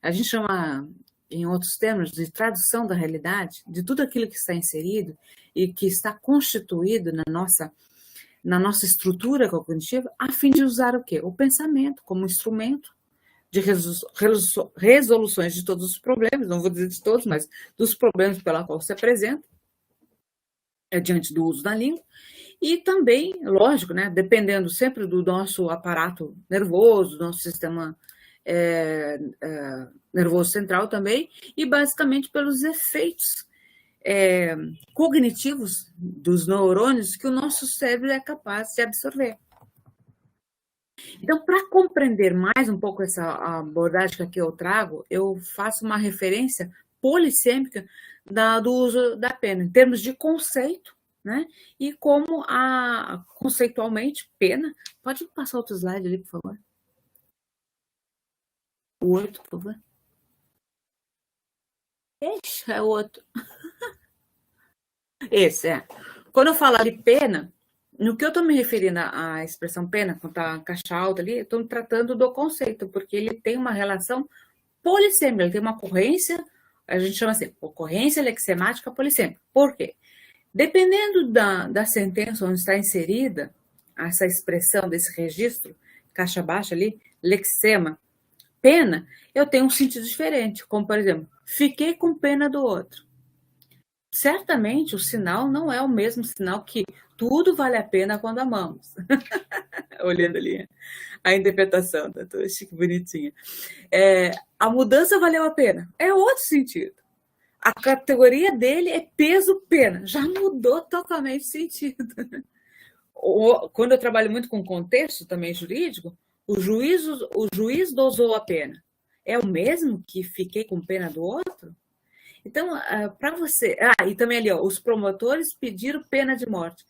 a gente chama, em outros termos, de tradução da realidade, de tudo aquilo que está inserido e que está constituído na nossa estrutura cognitiva, a fim de usar o quê? O pensamento como instrumento de resoluções de todos os problemas, não vou dizer de todos, mas dos problemas pela qual se apresenta, diante do uso da língua, e também, lógico, né, dependendo sempre do nosso aparato nervoso, do nosso sistema nervoso central também, e basicamente pelos efeitos cognitivos dos neurônios que o nosso cérebro é capaz de absorver. Então, para compreender mais um pouco essa abordagem que aqui eu trago, eu faço uma referência polissêmica do uso da pena, em termos de conceito, né? E como conceitualmente, pena... Pode passar outro slide ali, por favor? O 8, por favor. Esse é o outro. Esse, Quando eu falo ali pena, no que eu estou me referindo à expressão pena, quando está caixa alta ali, eu estou tratando do conceito, porque ele tem uma relação polissêmica, ele tem uma ocorrência, a gente chama assim, ocorrência lexemática polissêmica. Por quê? Dependendo da sentença onde está inserida essa expressão desse registro, caixa baixa ali, lexema, pena, eu tenho um sentido diferente, como, por exemplo, fiquei com pena do outro. certamente o sinal não é o mesmo sinal que tudo vale a pena quando amamos. Olhando ali a interpretação, tá? Achei que bonitinha. A mudança valeu a pena. É outro sentido. A categoria dele é peso-pena. Já mudou totalmente o sentido. Quando eu trabalho muito com contexto também jurídico, o juiz dosou a pena. É o mesmo que fiquei com pena do outro? Então, para você... e também ali, os promotores pediram pena de morte.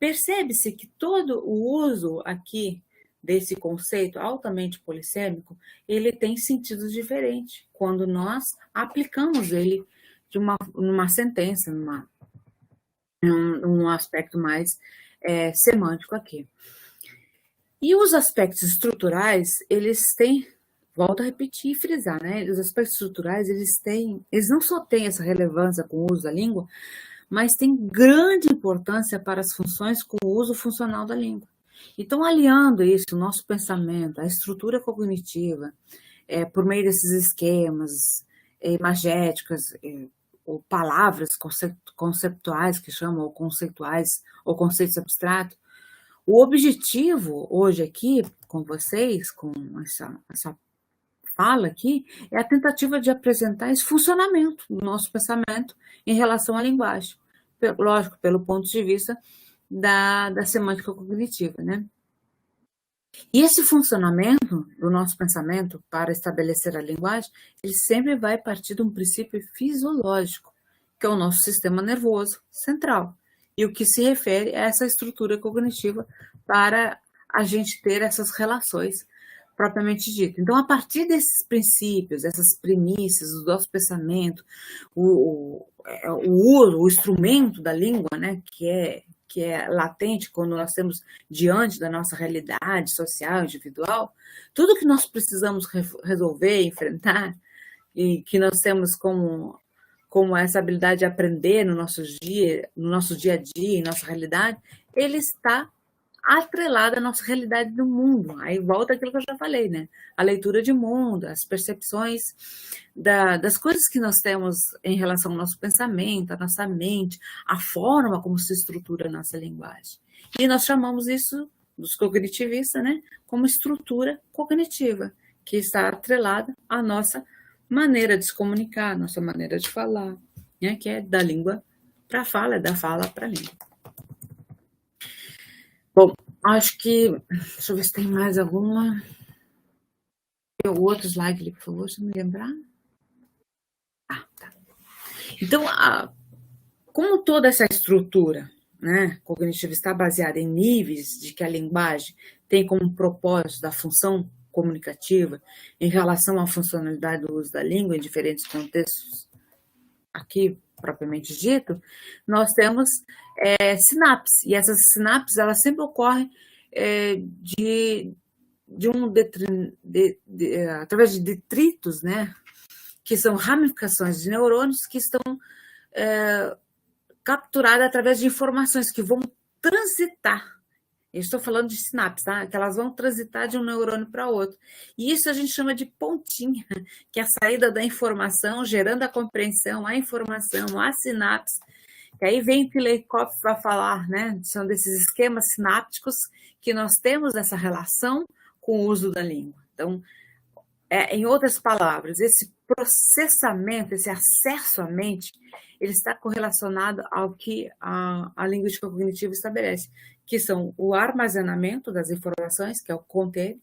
Percebe-se que todo o uso aqui desse conceito altamente polissêmico, ele tem sentidos diferentes quando nós aplicamos ele numa sentença, num aspecto mais semântico aqui. E os aspectos estruturais, eles têm, volto a repetir e frisar, né? Os aspectos estruturais, eles não só têm essa relevância com o uso da língua, mas têm grande importância para as funções com o uso funcional da língua. Então, aliando isso, o nosso pensamento, a estrutura cognitiva, por meio desses esquemas imagéticas, ou palavras conceptuais, que chamam, ou conceituais, ou conceitos abstratos, o objetivo hoje aqui, com vocês, com essa fala aqui, é a tentativa de apresentar esse funcionamento do nosso pensamento em relação à linguagem. Lógico, pelo ponto de vista da semântica cognitiva, né? E esse funcionamento do nosso pensamento para estabelecer a linguagem, ele sempre vai partir de um princípio fisiológico, que é o nosso sistema nervoso central, e o que se refere a essa estrutura cognitiva para a gente ter essas relações propriamente dito. Então, a partir desses princípios, essas premissas, do nosso pensamento, o instrumento da língua, né, que é latente quando nós temos diante da nossa realidade social, individual, tudo que nós precisamos resolver, enfrentar, e que nós temos como essa habilidade de aprender no nosso dia a dia, em nossa realidade, ele está atrelado à nossa realidade do mundo. Aí volta aquilo que eu já falei, né? A leitura de mundo, as percepções das coisas que nós temos em relação ao nosso pensamento, à nossa mente, a forma como se estrutura a nossa linguagem. E nós chamamos isso, dos cognitivistas, né, como estrutura cognitiva, que está atrelada à nossa maneira de se comunicar, à nossa maneira de falar, né, que é da língua para a fala, é da fala para a língua. Bom, acho que... Deixa eu ver se tem mais alguma... O outro slide ali, por favor, se me lembrar. Tá. Então, como toda essa estrutura, né, cognitiva está baseada em níveis de que a linguagem tem como propósito da função comunicativa em relação à funcionalidade do uso da língua em diferentes contextos, aqui propriamente dito, nós temos sinapses, e essas sinapses elas sempre ocorrem através de detritos, né, que são ramificações de neurônios que estão capturadas através de informações que vão transitar. Eu estou falando de sinapses, tá? Que elas vão transitar de um neurônio para outro. E isso a gente chama de pontinha, que é a saída da informação, gerando a compreensão, a informação, a sinapse. E aí vem que Lakoff vai falar, né? São desses esquemas sinápticos que nós temos essa relação com o uso da língua. Então, em outras palavras, esse processamento, esse acesso à mente, ele está correlacionado ao que a linguística cognitiva estabelece, que são o armazenamento das informações, que é o conter,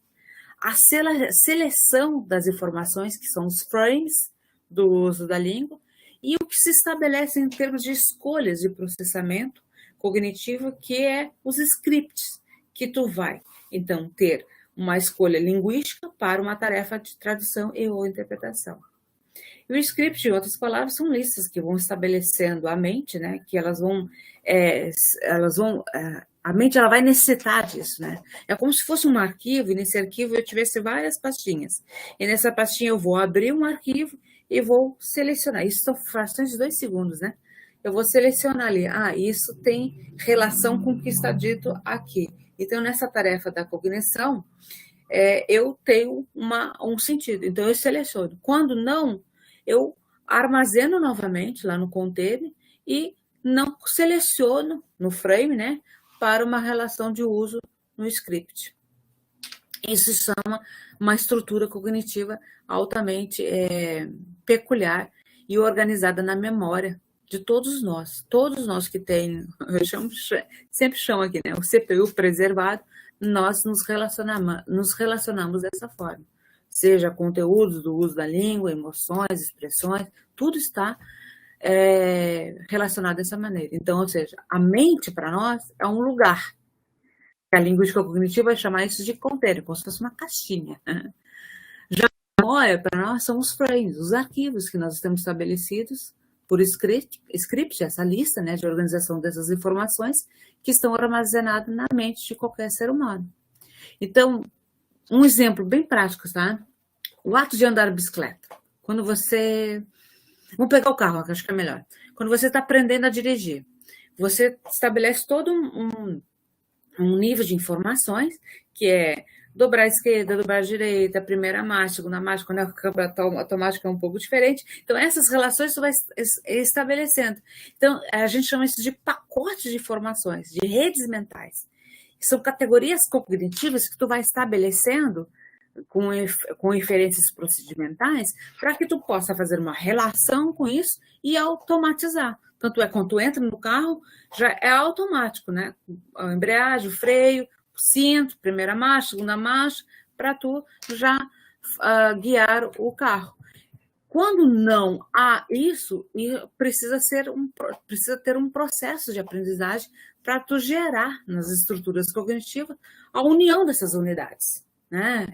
a seleção das informações, que são os frames do uso da língua, e o que se estabelece em termos de escolhas de processamento cognitivo, que é os scripts, que tu vai, então, ter uma escolha linguística para uma tarefa de tradução e ou interpretação. E o script, em outras palavras, são listas que vão estabelecendo a mente, né? Que a mente ela vai necessitar disso, né? É como se fosse um arquivo, e nesse arquivo eu tivesse várias pastinhas. E nessa pastinha eu vou abrir um arquivo e vou selecionar. Isso são frações de 2 segundos, né? Eu vou selecionar ali. Isso tem relação com o que está dito aqui. Então, nessa tarefa da cognição, eu tenho um sentido. Então, eu seleciono. Quando não, eu armazeno novamente lá no container e não seleciono no frame, né, para uma relação de uso no script. Isso se chama uma estrutura cognitiva altamente peculiar e organizada na memória de todos nós que tem, sempre chamo aqui, né, o CPU preservado, nós nos relacionamos dessa forma, seja conteúdos do uso da língua, emoções, expressões, tudo está relacionado dessa maneira. Então, ou seja, a mente para nós é um lugar. A linguística cognitiva vai chamar isso de container, como se fosse uma caixinha. Já a memória, para nós, são os frames, os arquivos que nós temos estabelecidos por script, essa lista, né, de organização dessas informações que estão armazenadas na mente de qualquer ser humano. Então, um exemplo bem prático, tá? O ato de andar de bicicleta. Quando você... Vamos pegar o carro, que acho que é melhor. Quando você está aprendendo a dirigir, você estabelece todo um nível de informações, que é dobrar a esquerda, dobrar a direita, primeira marcha, segunda marcha, quando a câmera automática é um pouco diferente. Então, essas relações você vai estabelecendo. Então, a gente chama isso de pacotes de informações, de redes mentais. São categorias cognitivas que tu vai estabelecendo com inferências procedimentais para que tu possa fazer uma relação com isso e automatizar. Tanto é quando tu entra no carro, já é automático, né? A embreagem, o freio, o cinto, primeira marcha, segunda marcha, para tu já guiar o carro. Quando não há isso, precisa ter um processo de aprendizagem para tu gerar nas estruturas cognitivas a união dessas unidades, né?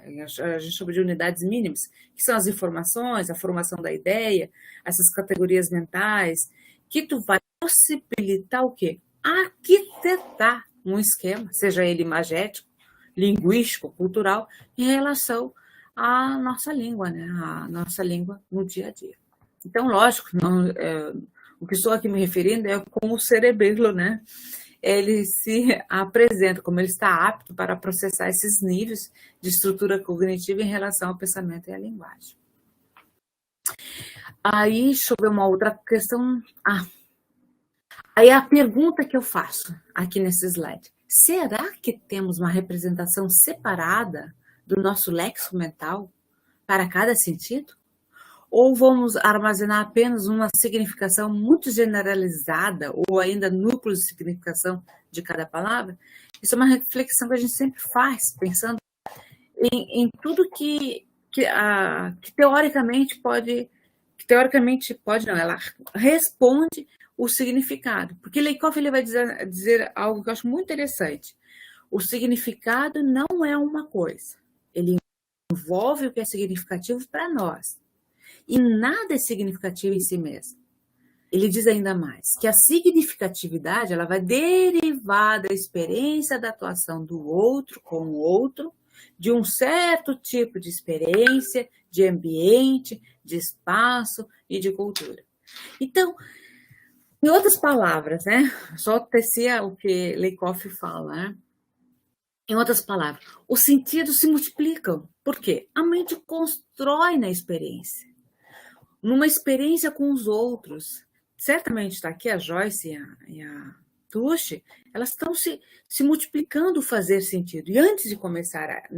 A gente chama de unidades mínimas, que são as informações, a formação da ideia, essas categorias mentais, que tu vai possibilitar o quê? Arquitetar um esquema, seja ele imagético, linguístico, cultural, em relação à nossa língua, né? A nossa língua no dia a dia. Então, lógico, o que estou aqui me referindo é como o cerebelo, né? Ele se apresenta, como ele está apto para processar esses níveis de estrutura cognitiva em relação ao pensamento e à linguagem. Aí, deixa eu ver uma outra questão. Aí a pergunta que eu faço aqui nesse slide. Será que temos uma representação separada do nosso léxico mental para cada sentido? Ou vamos armazenar apenas uma significação muito generalizada ou ainda núcleos de significação de cada palavra? Isso é uma reflexão que a gente sempre faz, pensando em tudo que teoricamente pode... não, ela responde o significado. Porque Lakoff ele vai dizer algo que eu acho muito interessante. O significado não é uma coisa. Ele envolve o que é significativo para nós. E nada é significativo em si mesmo. Ele diz ainda mais, que a significatividade ela vai derivar da experiência da atuação do outro com o outro, de um certo tipo de experiência, de ambiente, de espaço e de cultura. Então, em outras palavras, né? Só tecia o que Lakoff fala, né? Em outras palavras, os sentidos se multiplicam. Por quê? A mente constrói na experiência. Numa experiência com os outros. Certamente está aqui a Joyce e a Tushi, elas estão se multiplicando fazer sentido. E antes de começar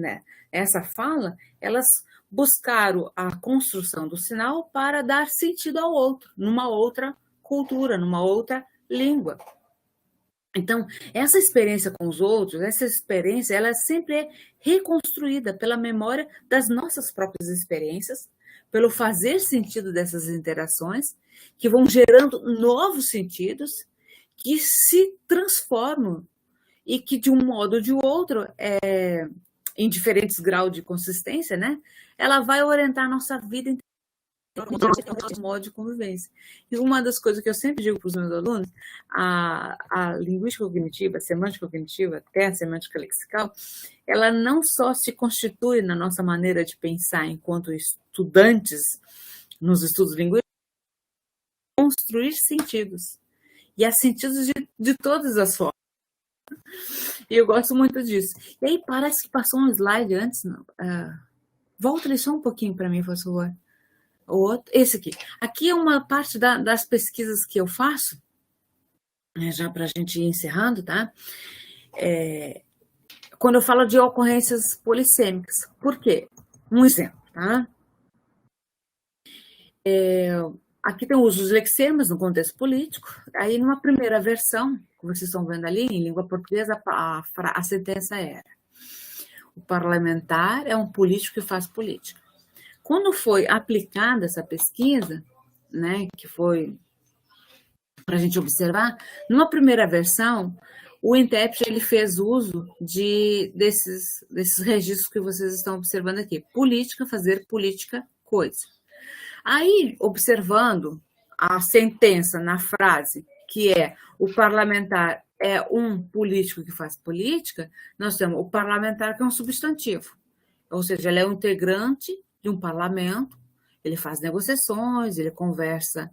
essa fala, elas buscaram a construção do sinal para dar sentido ao outro, numa outra cultura, numa outra língua. Então, essa experiência com os outros, essa experiência, ela sempre é reconstruída pela memória das nossas próprias experiências, pelo fazer sentido dessas interações, que vão gerando novos sentidos, que se transformam e que, de um modo ou de outro, em diferentes graus de consistência, né, ela vai orientar a nossa vida em modo de convivência. E uma das coisas que eu sempre digo para os meus alunos, a linguística cognitiva, a semântica cognitiva, até a semântica lexical, ela não só se constitui na nossa maneira de pensar enquanto estudantes nos estudos linguísticos, construir sentidos. E há sentidos de todas as formas. E eu gosto muito disso. E aí parece que passou um slide antes. Volta ali só um pouquinho para mim, por favor. Esse aqui. Aqui é uma parte das pesquisas que eu faço, já para a gente ir encerrando, tá? Quando eu falo de ocorrências polissêmicas. Por quê? Um exemplo, tá? Aqui tem o uso dos lexemas no contexto político. Aí, numa primeira versão, que vocês estão vendo ali, em língua portuguesa, a sentença era: o parlamentar é um político que faz política. Quando foi aplicada essa pesquisa, né, que foi para a gente observar, numa primeira versão, o intérprete ele fez uso desses registros que vocês estão observando aqui. Política, fazer política, coisa. Aí, observando a sentença na frase, que é o parlamentar é um político que faz política, nós temos o parlamentar que é um substantivo. Ou seja, ele é um integrante de um parlamento, ele faz negociações, ele conversa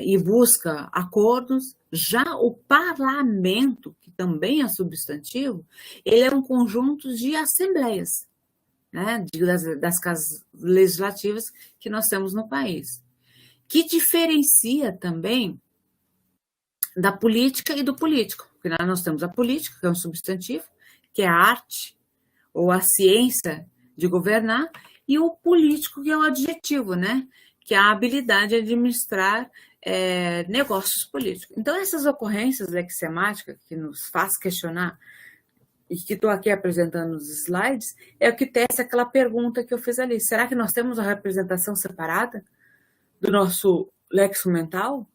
e busca acordos. Já o parlamento, que também é substantivo, ele é um conjunto de assembleias, né, das casas legislativas que nós temos no país, que diferencia também da política e do político, porque nós temos a política, que é um substantivo, que é a arte ou a ciência de governar, e o político, que é o adjetivo, né, que é a habilidade de administrar negócios políticos. Então, essas ocorrências lexemáticas que nos faz questionar, e que estou aqui apresentando nos slides, é o que testa aquela pergunta que eu fiz ali. Será que nós temos uma representação separada do nosso lexo mental?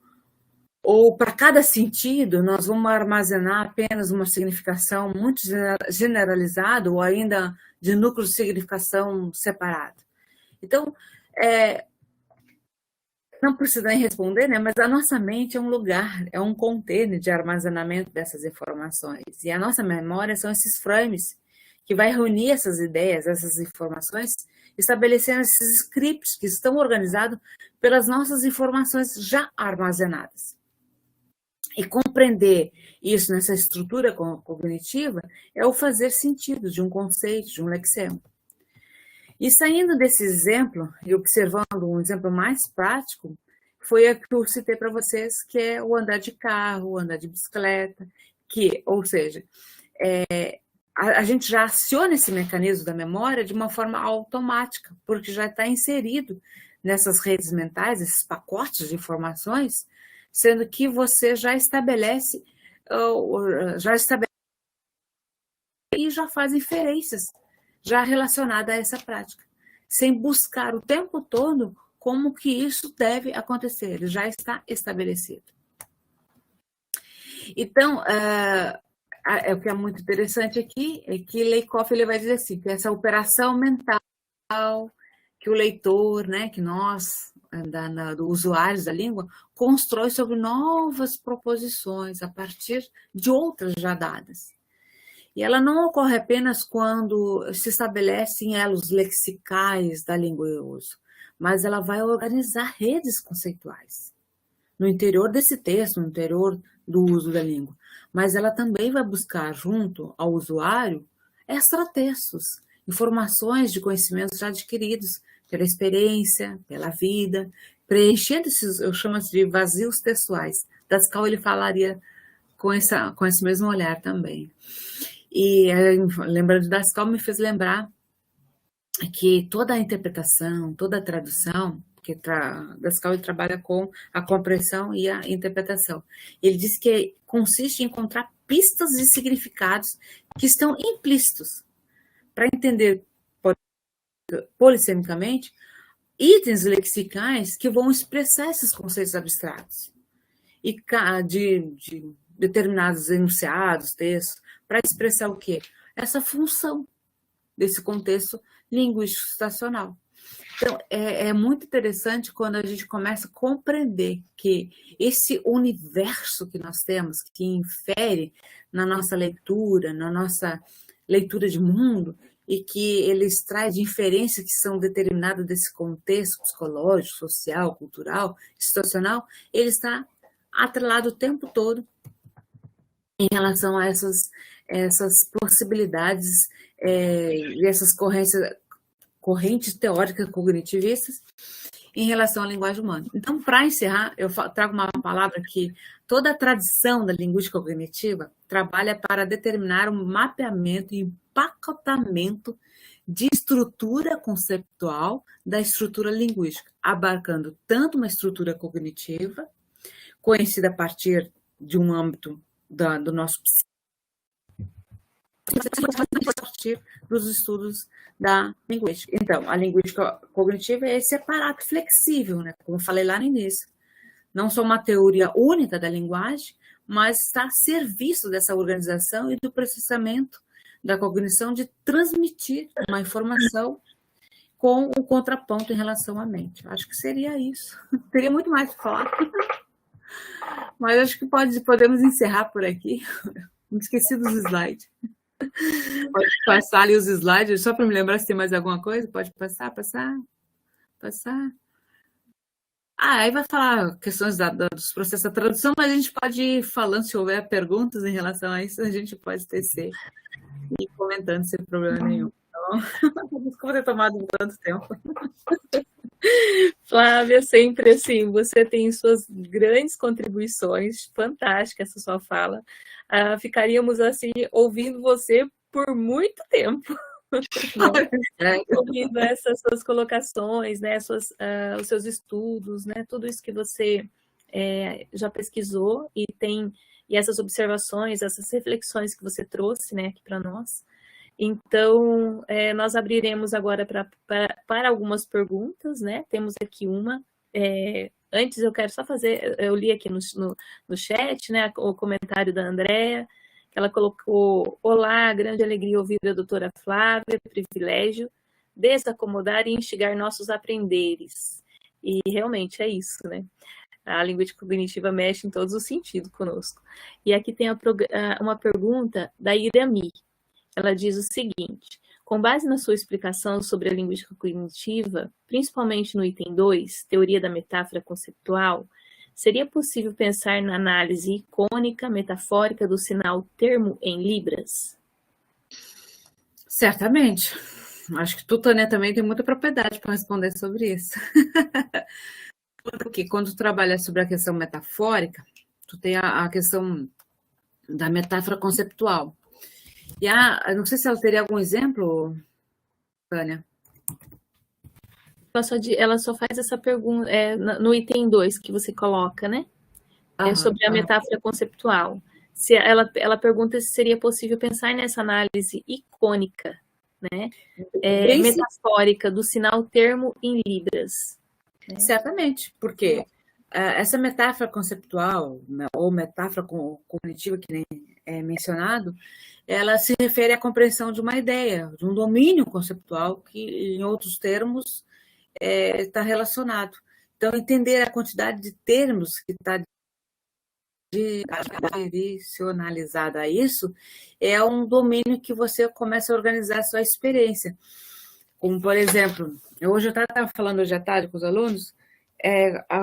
Ou para cada sentido nós vamos armazenar apenas uma significação muito generalizada ou ainda de núcleo de significação separado? Então, não precisa nem responder, né? Mas a nossa mente é um lugar, é um container de armazenamento dessas informações. E a nossa memória são esses frames que vai reunir essas ideias, essas informações, estabelecendo esses scripts que estão organizados pelas nossas informações já armazenadas. E compreender isso nessa estrutura cognitiva é o fazer sentido de um conceito, de um lexema. E saindo desse exemplo, e observando um exemplo mais prático, foi a que eu citei para vocês, que é o andar de carro, o andar de bicicleta, ou seja, a gente já aciona esse mecanismo da memória de uma forma automática, porque já está inserido nessas redes mentais, esses pacotes de informações, sendo que você já estabelece e já faz inferências já relacionada a essa prática, sem buscar o tempo todo como que isso deve acontecer, ele já está estabelecido. Então, o que é muito interessante aqui é que Lakoff ele vai dizer assim, que essa operação mental que o leitor, né, que nós, usuários da língua, constrói sobre novas proposições a partir de outras já dadas. E ela não ocorre apenas quando se estabelecem elos lexicais da língua e uso, mas ela vai organizar redes conceituais no interior desse texto, no interior do uso da língua. Mas ela também vai buscar, junto ao usuário, extratextos, informações de conhecimentos já adquiridos pela experiência, pela vida, preenchendo esses, eu chamo de vazios textuais, das quais ele falaria com esse mesmo olhar também. E lembrando de Dascal, me fez lembrar que toda a interpretação, toda a tradução, porque Dascal ele trabalha com a compreensão e a interpretação. Ele diz que consiste em encontrar pistas e significados que estão implícitos para entender polissemicamente itens lexicais que vão expressar esses conceitos abstratos e de determinados enunciados, textos, para expressar o quê? Essa função desse contexto linguístico situacional. Então, é muito interessante quando a gente começa a compreender que esse universo que nós temos, que infere na nossa leitura de mundo, e que ele extrai de inferências que são determinadas desse contexto psicológico, social, cultural, situacional, ele está atrelado o tempo todo em relação a essas possibilidades e essas correntes teóricas cognitivistas em relação à linguagem humana. Então, para encerrar, eu trago uma palavra que toda a tradição da linguística cognitiva trabalha para determinar um mapeamento e empacotamento de estrutura conceptual da estrutura linguística, abarcando tanto uma estrutura cognitiva, conhecida a partir de um âmbito do nosso a partir dos estudos da linguística. Então, a linguística cognitiva é esse aparato flexível, né? Como eu falei lá no início. Não só uma teoria única da linguagem, mas está a serviço dessa organização e do processamento da cognição de transmitir uma informação com o contraponto em relação à mente. Acho que seria isso. Teria muito mais para falar. Mas acho que podemos encerrar por aqui. Me esqueci dos slides. Pode passar ali os slides, só para me lembrar se tem mais alguma coisa. Pode passar. Aí vai falar questões dos processos da tradução, mas a gente pode ir falando, se houver perguntas em relação a isso, a gente pode tecer e ir comentando sem problema nenhum. Então, desculpa ter tomado tanto tempo. Flávia, sempre assim, você tem suas grandes contribuições, fantástica essa sua fala. Ficaríamos assim, ouvindo você por muito tempo. Ouvindo essas suas colocações, né, os seus estudos, né, tudo isso que você já pesquisou e essas observações, essas reflexões que você trouxe, né, aqui para nós. Então, nós abriremos agora para algumas perguntas, né? Temos aqui uma. Antes, eu quero só fazer... Eu li aqui no chat, né? O comentário da Andréa, que ela colocou: olá, grande alegria ouvir a doutora Flávia, privilégio desacomodar e instigar nossos aprenderes. E realmente é isso, né? A linguística cognitiva mexe em todos os sentidos conosco. E aqui tem uma pergunta da Irami. Ela diz o seguinte: com base na sua explicação sobre a linguística cognitiva, principalmente no item 2, teoria da metáfora conceptual, seria possível pensar na análise icônica, metafórica do sinal termo em libras? Certamente. Acho que tu, Tânia, também tem muita propriedade para responder sobre isso. Porque quando tu trabalha sobre a questão metafórica, tu tem a questão da metáfora conceptual. E eu não sei se ela teria algum exemplo, Tânia. Ela só faz essa pergunta no item 2 que você coloca, né? Sobre a metáfora conceptual. Ela pergunta se seria possível pensar nessa análise icônica, né? Metafórica do sinal termo em libras. Certamente, porque essa metáfora conceptual, ou metáfora cognitiva, que nem é mencionado, ela se refere à compreensão de uma ideia, de um domínio conceptual que, em outros termos, está relacionado. Então, entender a quantidade de termos que está adicionalizada a isso é um domínio que você começa a organizar a sua experiência. Como, por exemplo, hoje eu estava falando hoje à tarde com os alunos,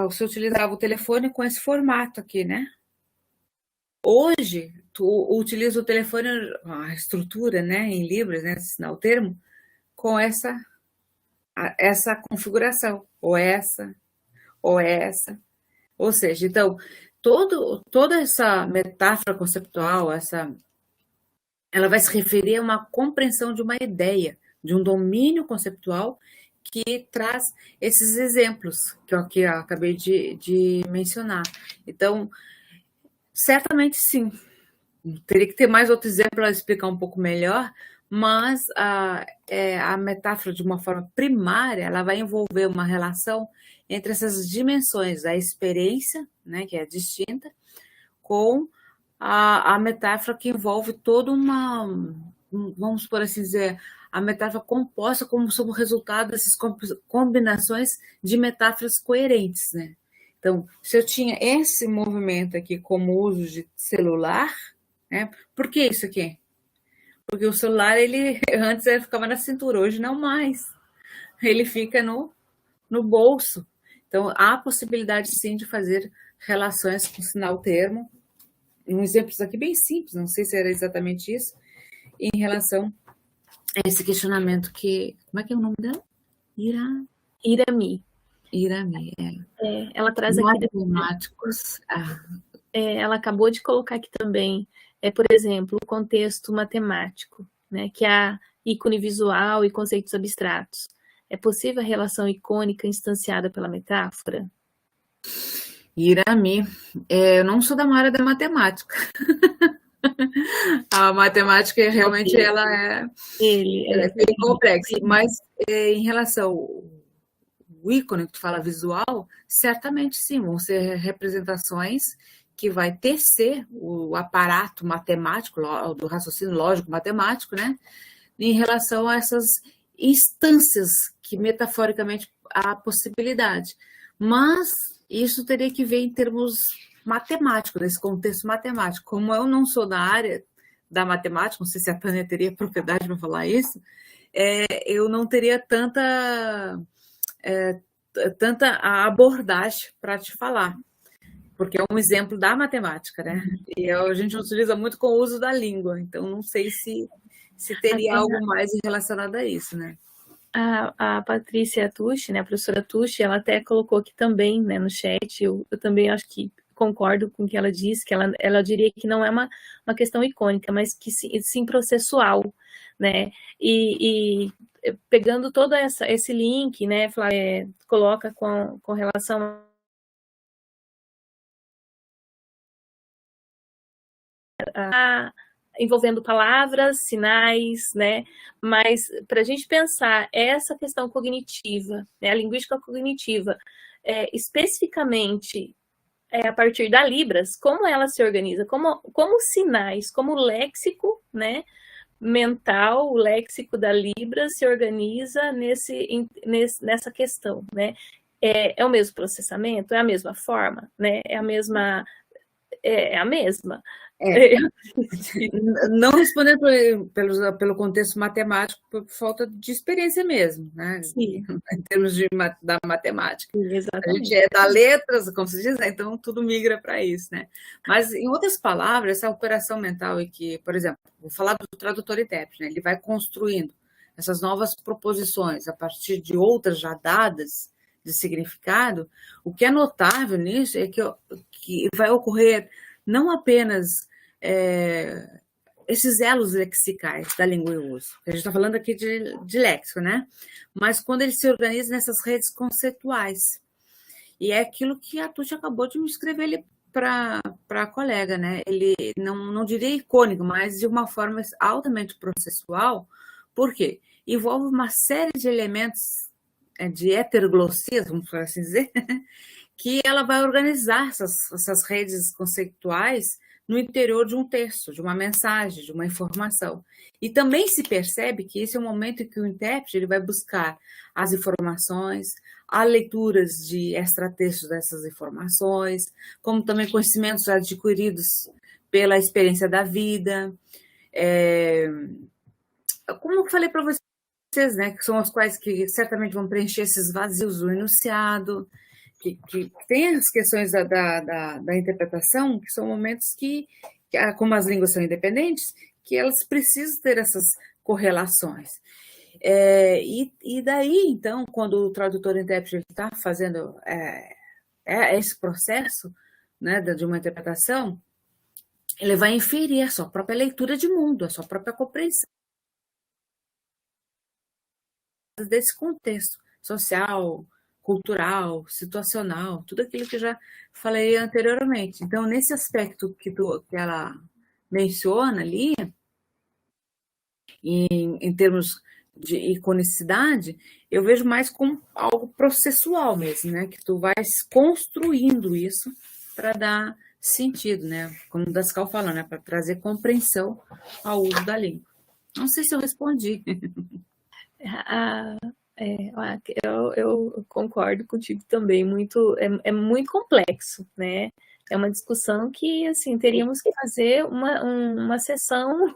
você utilizava o telefone com esse formato aqui, né? Hoje, tu utiliza o telefone, a estrutura, né, em libras, né, sinal termo, com essa configuração, ou essa. Ou seja, então, toda essa metáfora conceptual, ela vai se referir a uma compreensão de uma ideia, de um domínio conceptual que traz esses exemplos que eu acabei de mencionar. Então, certamente sim. Teria que ter mais outro exemplo para explicar um pouco melhor, mas a metáfora, de uma forma primária, ela vai envolver uma relação entre essas dimensões da experiência, né, que é distinta, com a metáfora que envolve toda vamos por assim dizer, a metáfora composta como sob o resultado dessas combinações de metáforas coerentes, né? Então, se eu tinha esse movimento aqui como uso de celular, né? Por que isso aqui? Porque o celular, antes ele ficava na cintura, hoje não mais. Ele fica no bolso. Então, há possibilidade, sim, de fazer relações com sinal termo. Um exemplo aqui bem simples, não sei se era exatamente isso, em relação a esse questionamento que... Como é que é o nome dela? Irami. Irami, ela traz matemáticos, ela acabou de colocar aqui também, por exemplo, o contexto matemático, né, que é a ícone visual e conceitos abstratos. É possível a relação icônica instanciada pela metáfora? Irami, eu não sou da área da matemática. A matemática realmente ela é bem complexa, mas em relação ao ícone que tu fala visual, certamente sim, vão ser representações que vai tecer o aparato matemático, do raciocínio lógico matemático, né, em relação a essas instâncias que metaforicamente há possibilidade. Mas isso teria que ver em termos matemáticos, nesse contexto matemático. Como eu não sou da área da matemática, não sei se a Tânia teria propriedade para falar isso, eu não teria tanta abordagem para te falar, porque é um exemplo da matemática, né? E a gente utiliza muito com o uso da língua, então não sei se teria algo mais relacionado a isso, né? A Patrícia Tucci, né, a professora Tucci, ela até colocou aqui também, né, no chat, eu também acho que concordo com o que ela disse, que ela diria que não é uma questão icônica, mas que sim processual, né, e pegando todo esse link, né, coloca com relação a envolvendo palavras, sinais, né? Mas para a gente pensar essa questão cognitiva, né? A linguística cognitiva, especificamente a partir da Libras, como ela se organiza, como sinais, como o léxico, né? Mental, o léxico da Libras se organiza nessa questão, né? É o mesmo processamento, é a mesma forma, né? É a mesma. Não respondendo pelo contexto matemático, por falta de experiência mesmo, né? Sim. Em termos da matemática. Sim, exatamente. A gente é da letras, como se diz, né? Então tudo migra para isso, né? Mas, em outras palavras, essa operação mental é que, por exemplo, vou falar do tradutor e intérprete, né? Ele vai construindo essas novas proposições a partir de outras já dadas de significado. O que é notável nisso é que vai ocorrer não apenas esses elos lexicais da língua e uso. A gente está falando aqui de léxico, né? Mas quando ele se organiza nessas redes conceituais. E é aquilo que a Tucci acabou de me escrever para a colega, né? Ele não diria icônico, mas de uma forma altamente processual. Por quê? Envolve uma série de elementos de heteroglossias, vamos assim dizer, que ela vai organizar essas redes conceituais no interior de um texto, de uma mensagem, de uma informação. E também se percebe que esse é o momento em que o intérprete ele vai buscar as informações, há leituras de extratextos dessas informações, como também conhecimentos adquiridos pela experiência da vida. Como eu falei para vocês, né, que são as quais que certamente vão preencher esses vazios do enunciado, que tem as questões da interpretação, que são momentos que, como as línguas são independentes, que elas precisam ter essas correlações. E daí, então, quando o tradutor e intérprete está fazendo esse processo, né, de uma interpretação, ele vai inferir a sua própria leitura de mundo, a sua própria compreensão desse contexto social, cultural, situacional, tudo aquilo que eu já falei anteriormente. Então, nesse aspecto que ela menciona ali, em termos de iconicidade, eu vejo mais como algo processual mesmo, né? Que tu vais construindo isso para dar sentido, né? Como o Dascal fala, né? Para trazer compreensão ao uso da língua. Não sei se eu respondi. Eu concordo contigo também, é muito complexo, né? É uma discussão que, assim, teríamos que fazer uma sessão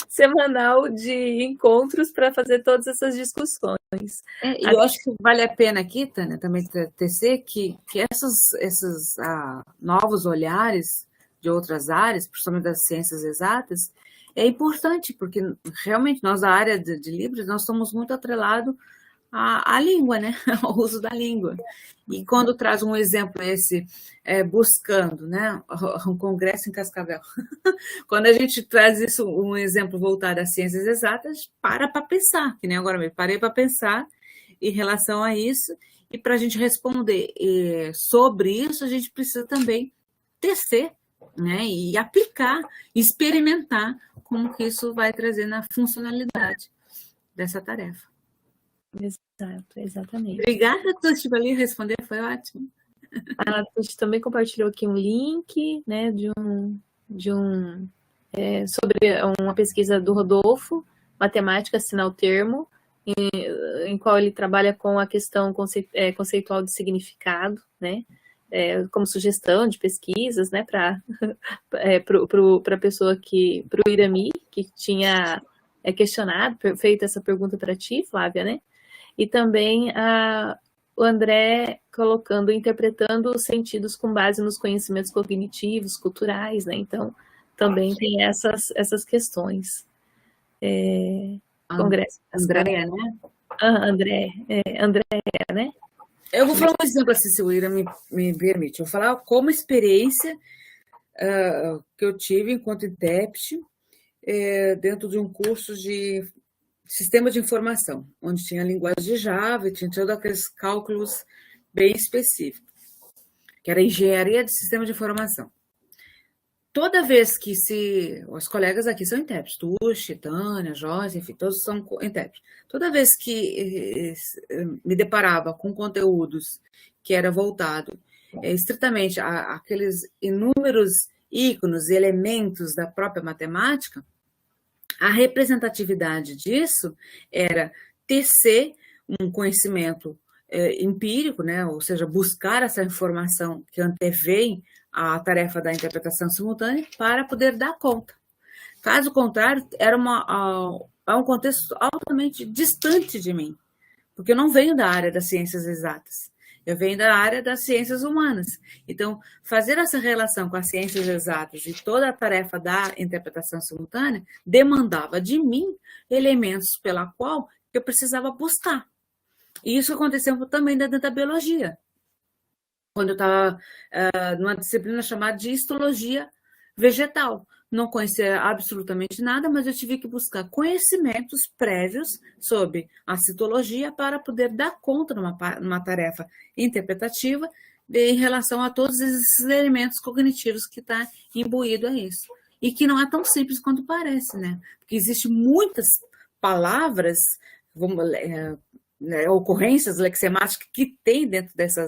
semanal de encontros para fazer todas essas discussões. E eu acho que vale a pena aqui, Tânia, também tecer que esses novos olhares de outras áreas, principalmente das ciências exatas, é importante, porque realmente nós, da área de livros, nós estamos muito atrelados a língua, né? O uso da língua. E quando traz um exemplo esse, buscando, né? Um congresso em Cascavel. Quando a gente traz isso, um exemplo voltado às ciências exatas, para pensar, que nem agora mesmo, parei para pensar em relação a isso, e para a gente responder sobre isso, a gente precisa também tecer, né? E aplicar, experimentar como que isso vai trazer na funcionalidade dessa tarefa. Exato, exatamente. Obrigada, Tuti, por responder, foi ótimo. A Tuti também compartilhou aqui um link, né, sobre uma pesquisa do Rodolfo, matemática, sinal termo, em qual ele trabalha com a questão conceitual de significado, né, como sugestão de pesquisas, né, para a pessoa para o Irami, que tinha questionado, feito essa pergunta para ti, Flávia, né, e também o André interpretando os sentidos com base nos conhecimentos cognitivos, culturais, né, então também tem essas questões. Congresso. Andréia, né? Andréia, né? Eu vou falar um exemplo, assim, se o Ira me permite. Eu vou falar como experiência que eu tive enquanto intérprete dentro de um curso de sistema de informação, onde tinha a linguagem de Java e tinha todos aqueles cálculos bem específicos, que era engenharia de sistema de informação. Toda vez que os colegas aqui são intérpretes, Tuxi, Tânia, Joyce, enfim, todos são intérpretes. Toda vez que me deparava com conteúdos que era voltado estritamente àqueles inúmeros ícones e elementos da própria matemática, a representatividade disso era tecer um conhecimento empírico, né? Ou seja, buscar essa informação que antevém a tarefa da interpretação simultânea para poder dar conta. Caso contrário, era um contexto altamente distante de mim, porque eu não venho da área das ciências exatas, eu venho da área das ciências humanas. Então, fazer essa relação com as ciências exatas e toda a tarefa da interpretação simultânea demandava de mim elementos pela qual eu precisava buscar. E isso aconteceu também dentro da biologia, quando eu estava numa disciplina chamada de histologia vegetal. Não conhecia absolutamente nada, mas eu tive que buscar conhecimentos prévios sobre a citologia para poder dar conta numa tarefa interpretativa em relação a todos esses elementos cognitivos que está imbuído a isso. E que não é tão simples quanto parece, né? Porque existem muitas palavras, ocorrências lexemáticas que tem dentro dessas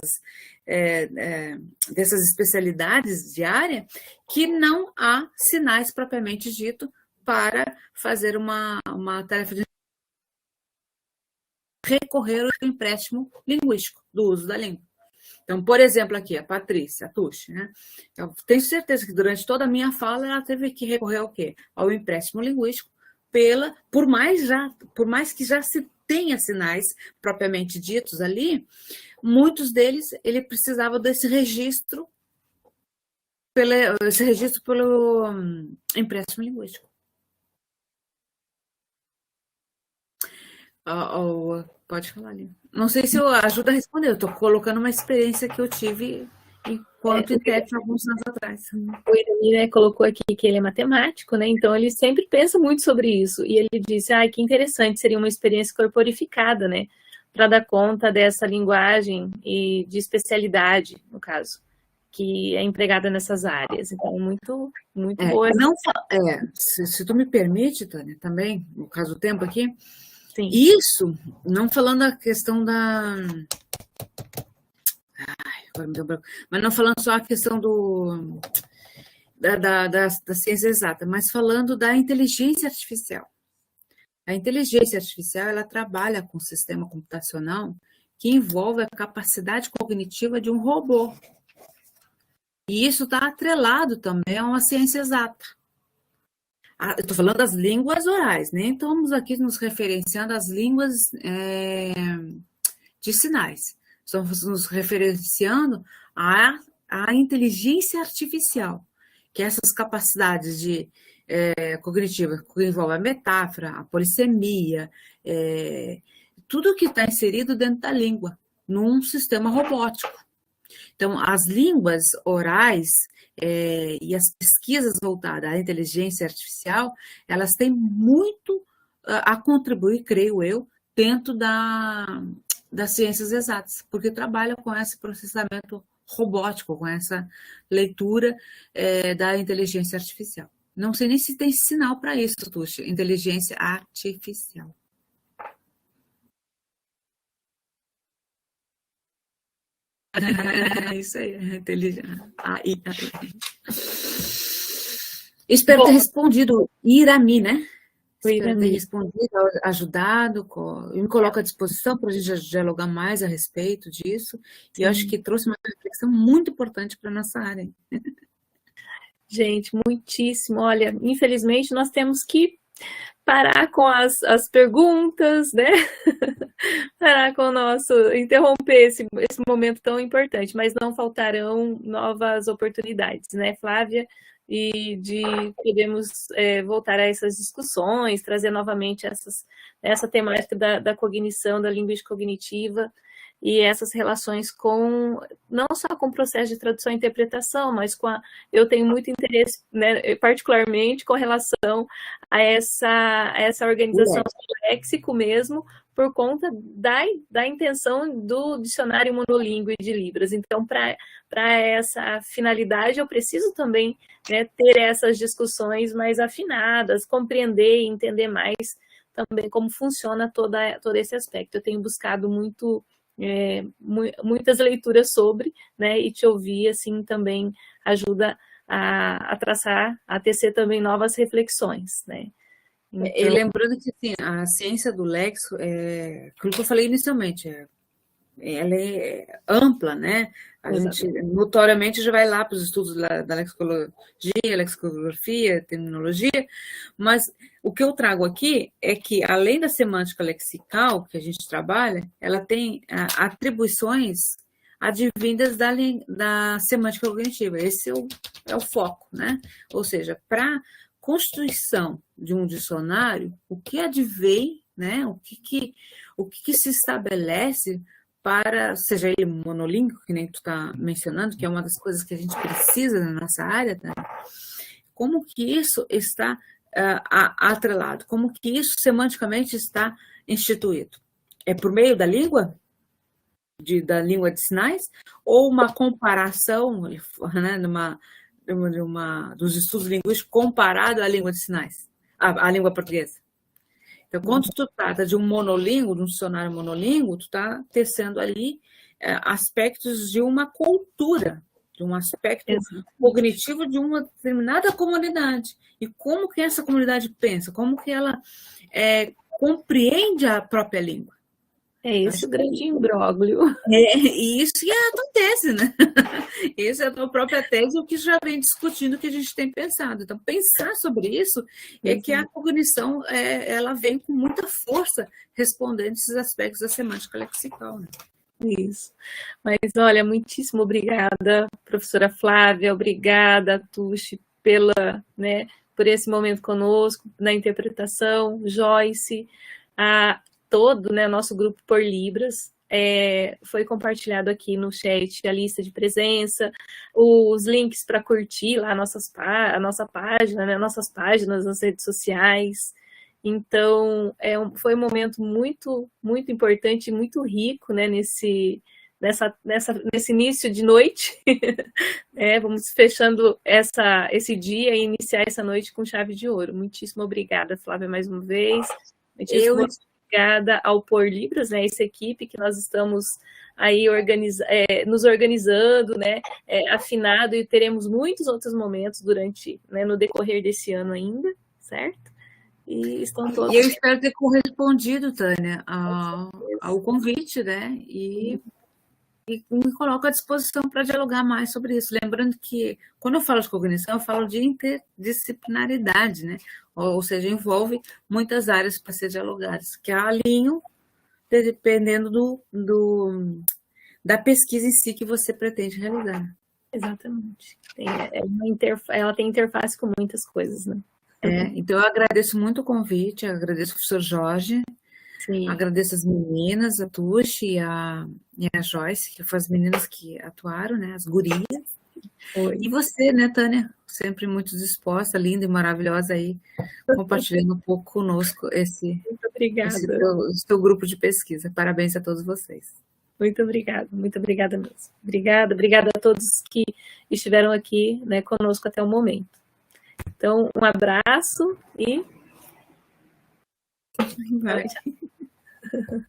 especialidades de área, que não há sinais propriamente dito para fazer uma tarefa de recorrer ao empréstimo linguístico do uso da língua. Então, por exemplo, aqui, a Patrícia, a Tuxi, né? Eu tenho certeza que durante toda a minha fala ela teve que recorrer ao quê? Ao empréstimo linguístico, por mais que já se tenha sinais propriamente ditos ali, muitos deles ele precisava desse registro pelo empréstimo linguístico. Pode falar ali. Não sei se eu ajudo a responder, eu estou colocando uma experiência que eu tive enquanto intérprete alguns anos atrás. O Irani, né, colocou aqui que ele é matemático, né? Então ele sempre pensa muito sobre isso. E ele disse, que interessante, seria uma experiência corporificada, né? Para dar conta dessa linguagem e de especialidade, no caso, que é empregada nessas áreas. Então, muito boa. Se tu me permite, Tânia, também, no caso do tempo aqui, sim. Isso, não falando a questão da... agora me deu branco. Mas não falando só a questão da ciência exata, mas falando da inteligência artificial. A inteligência artificial, ela trabalha com o sistema computacional que envolve a capacidade cognitiva de um robô. E isso está atrelado também a uma ciência exata. Eu estou falando das línguas orais, nem estamos aqui nos referenciando às línguas de sinais. Estamos nos referenciando à inteligência artificial, que essas capacidades cognitivas que envolvem a metáfora, a polissemia, tudo que está inserido dentro da língua, num sistema robótico. Então, as línguas orais e as pesquisas voltadas à inteligência artificial, elas têm muito a contribuir, creio eu, dentro das ciências exatas, porque trabalha com esse processamento robótico, com essa leitura da inteligência artificial. Não sei nem se tem sinal para isso, Tuxa, inteligência artificial. Isso aí, inteligência. Espero ter respondido, Irami, né? Espero ter respondido, ajudado, e me coloco à disposição para a gente dialogar mais a respeito disso. Sim. E eu acho que trouxe uma reflexão muito importante para a nossa área. Gente, muitíssimo. Olha, infelizmente nós temos que parar com as perguntas, né? Parar com o nosso... interromper esse momento tão importante, mas não faltarão novas oportunidades, né, Flávia? E podemos voltar a essas discussões, trazer novamente essa temática da cognição, da linguística cognitiva, e essas relações não só com o processo de tradução e interpretação, mas eu tenho muito interesse, né, particularmente com relação a essa organização do léxico mesmo, por conta da intenção do dicionário monolíngue de Libras. Então, para essa finalidade, eu preciso também, né, ter essas discussões mais afinadas, compreender e entender mais também como funciona todo esse aspecto. Eu tenho buscado muitas leituras sobre, né, e te ouvir, assim, também ajuda a traçar, a tecer também novas reflexões, né. Então... E lembrando que assim, a ciência do léxico, aquilo que eu falei inicialmente, ela é ampla, né? A gente notoriamente já vai lá para os estudos da lexicologia, lexicografia, terminologia, mas o que eu trago aqui é que, além da semântica lexical que a gente trabalha, ela tem atribuições advindas da semântica cognitiva.Esse é o foco, né? Ou seja, para constituição de um dicionário, o que advém, né? O que se estabelece para, seja ele monolíngue, que nem tu está mencionando, que é uma das coisas que a gente precisa na nossa área, tá? Como que isso está atrelado? Como que isso semanticamente está instituído? É por meio da língua? Da língua de sinais? Ou uma comparação, né, dos estudos linguísticos comparado à língua de sinais, à língua portuguesa? Então, quando tu trata de um monolíngue, de um dicionário monolíngue, tu está tecendo ali aspectos de uma cultura, de um aspecto cognitivo de uma determinada comunidade. E como que essa comunidade pensa, como que ela compreende a própria língua. É esse o grande imbróglio. E isso é a tua tese, né? Isso é a tua própria tese, o que já vem discutindo, o que a gente tem pensado. Então, pensar sobre isso é que a cognição ela vem com muita força respondendo esses aspectos da semântica lexical, né? Isso. Mas, olha, muitíssimo obrigada, professora Flávia, obrigada, Tuxi, por esse momento conosco, na interpretação, Joyce, todo, né, nosso grupo por Libras, foi compartilhado aqui no chat a lista de presença, os links para curtir lá a nossa página, né, nossas páginas nas redes sociais. Então, foi um momento muito, muito importante, muito rico, né, nesse início de noite. Vamos fechando esse dia e iniciar essa noite com chave de ouro. Muitíssimo obrigada, Flávia, mais uma vez. Muitíssimo obrigada ao Por Libras, né, essa equipe que nós estamos aí nos organizando, né, afinado, e teremos muitos outros momentos no decorrer desse ano ainda, certo? E estão todos... E eu espero ter correspondido, Tânia, ao convite, né, e me coloco à disposição para dialogar mais sobre isso. Lembrando que, quando eu falo de cognição, eu falo de interdisciplinaridade, né? Ou seja, envolve muitas áreas para ser dialogadas, que alinham dependendo da pesquisa em si que você pretende realizar. Exatamente. Ela tem interface com muitas coisas, né? Então, eu agradeço muito o convite, agradeço ao professor Jorge, Sim, Agradeço as meninas, a Tuxi e a Joyce, que foram as meninas que atuaram, né? As gurias. E foi. você, né, Tânia? Sempre muito disposta, linda e maravilhosa aí, compartilhando um pouco conosco Muito esse obrigada. seu grupo de pesquisa. Parabéns a todos vocês. Muito obrigada mesmo. Obrigada, obrigada a todos que estiveram aqui, né, conosco até o momento. Então, um abraço e Vai. tchau.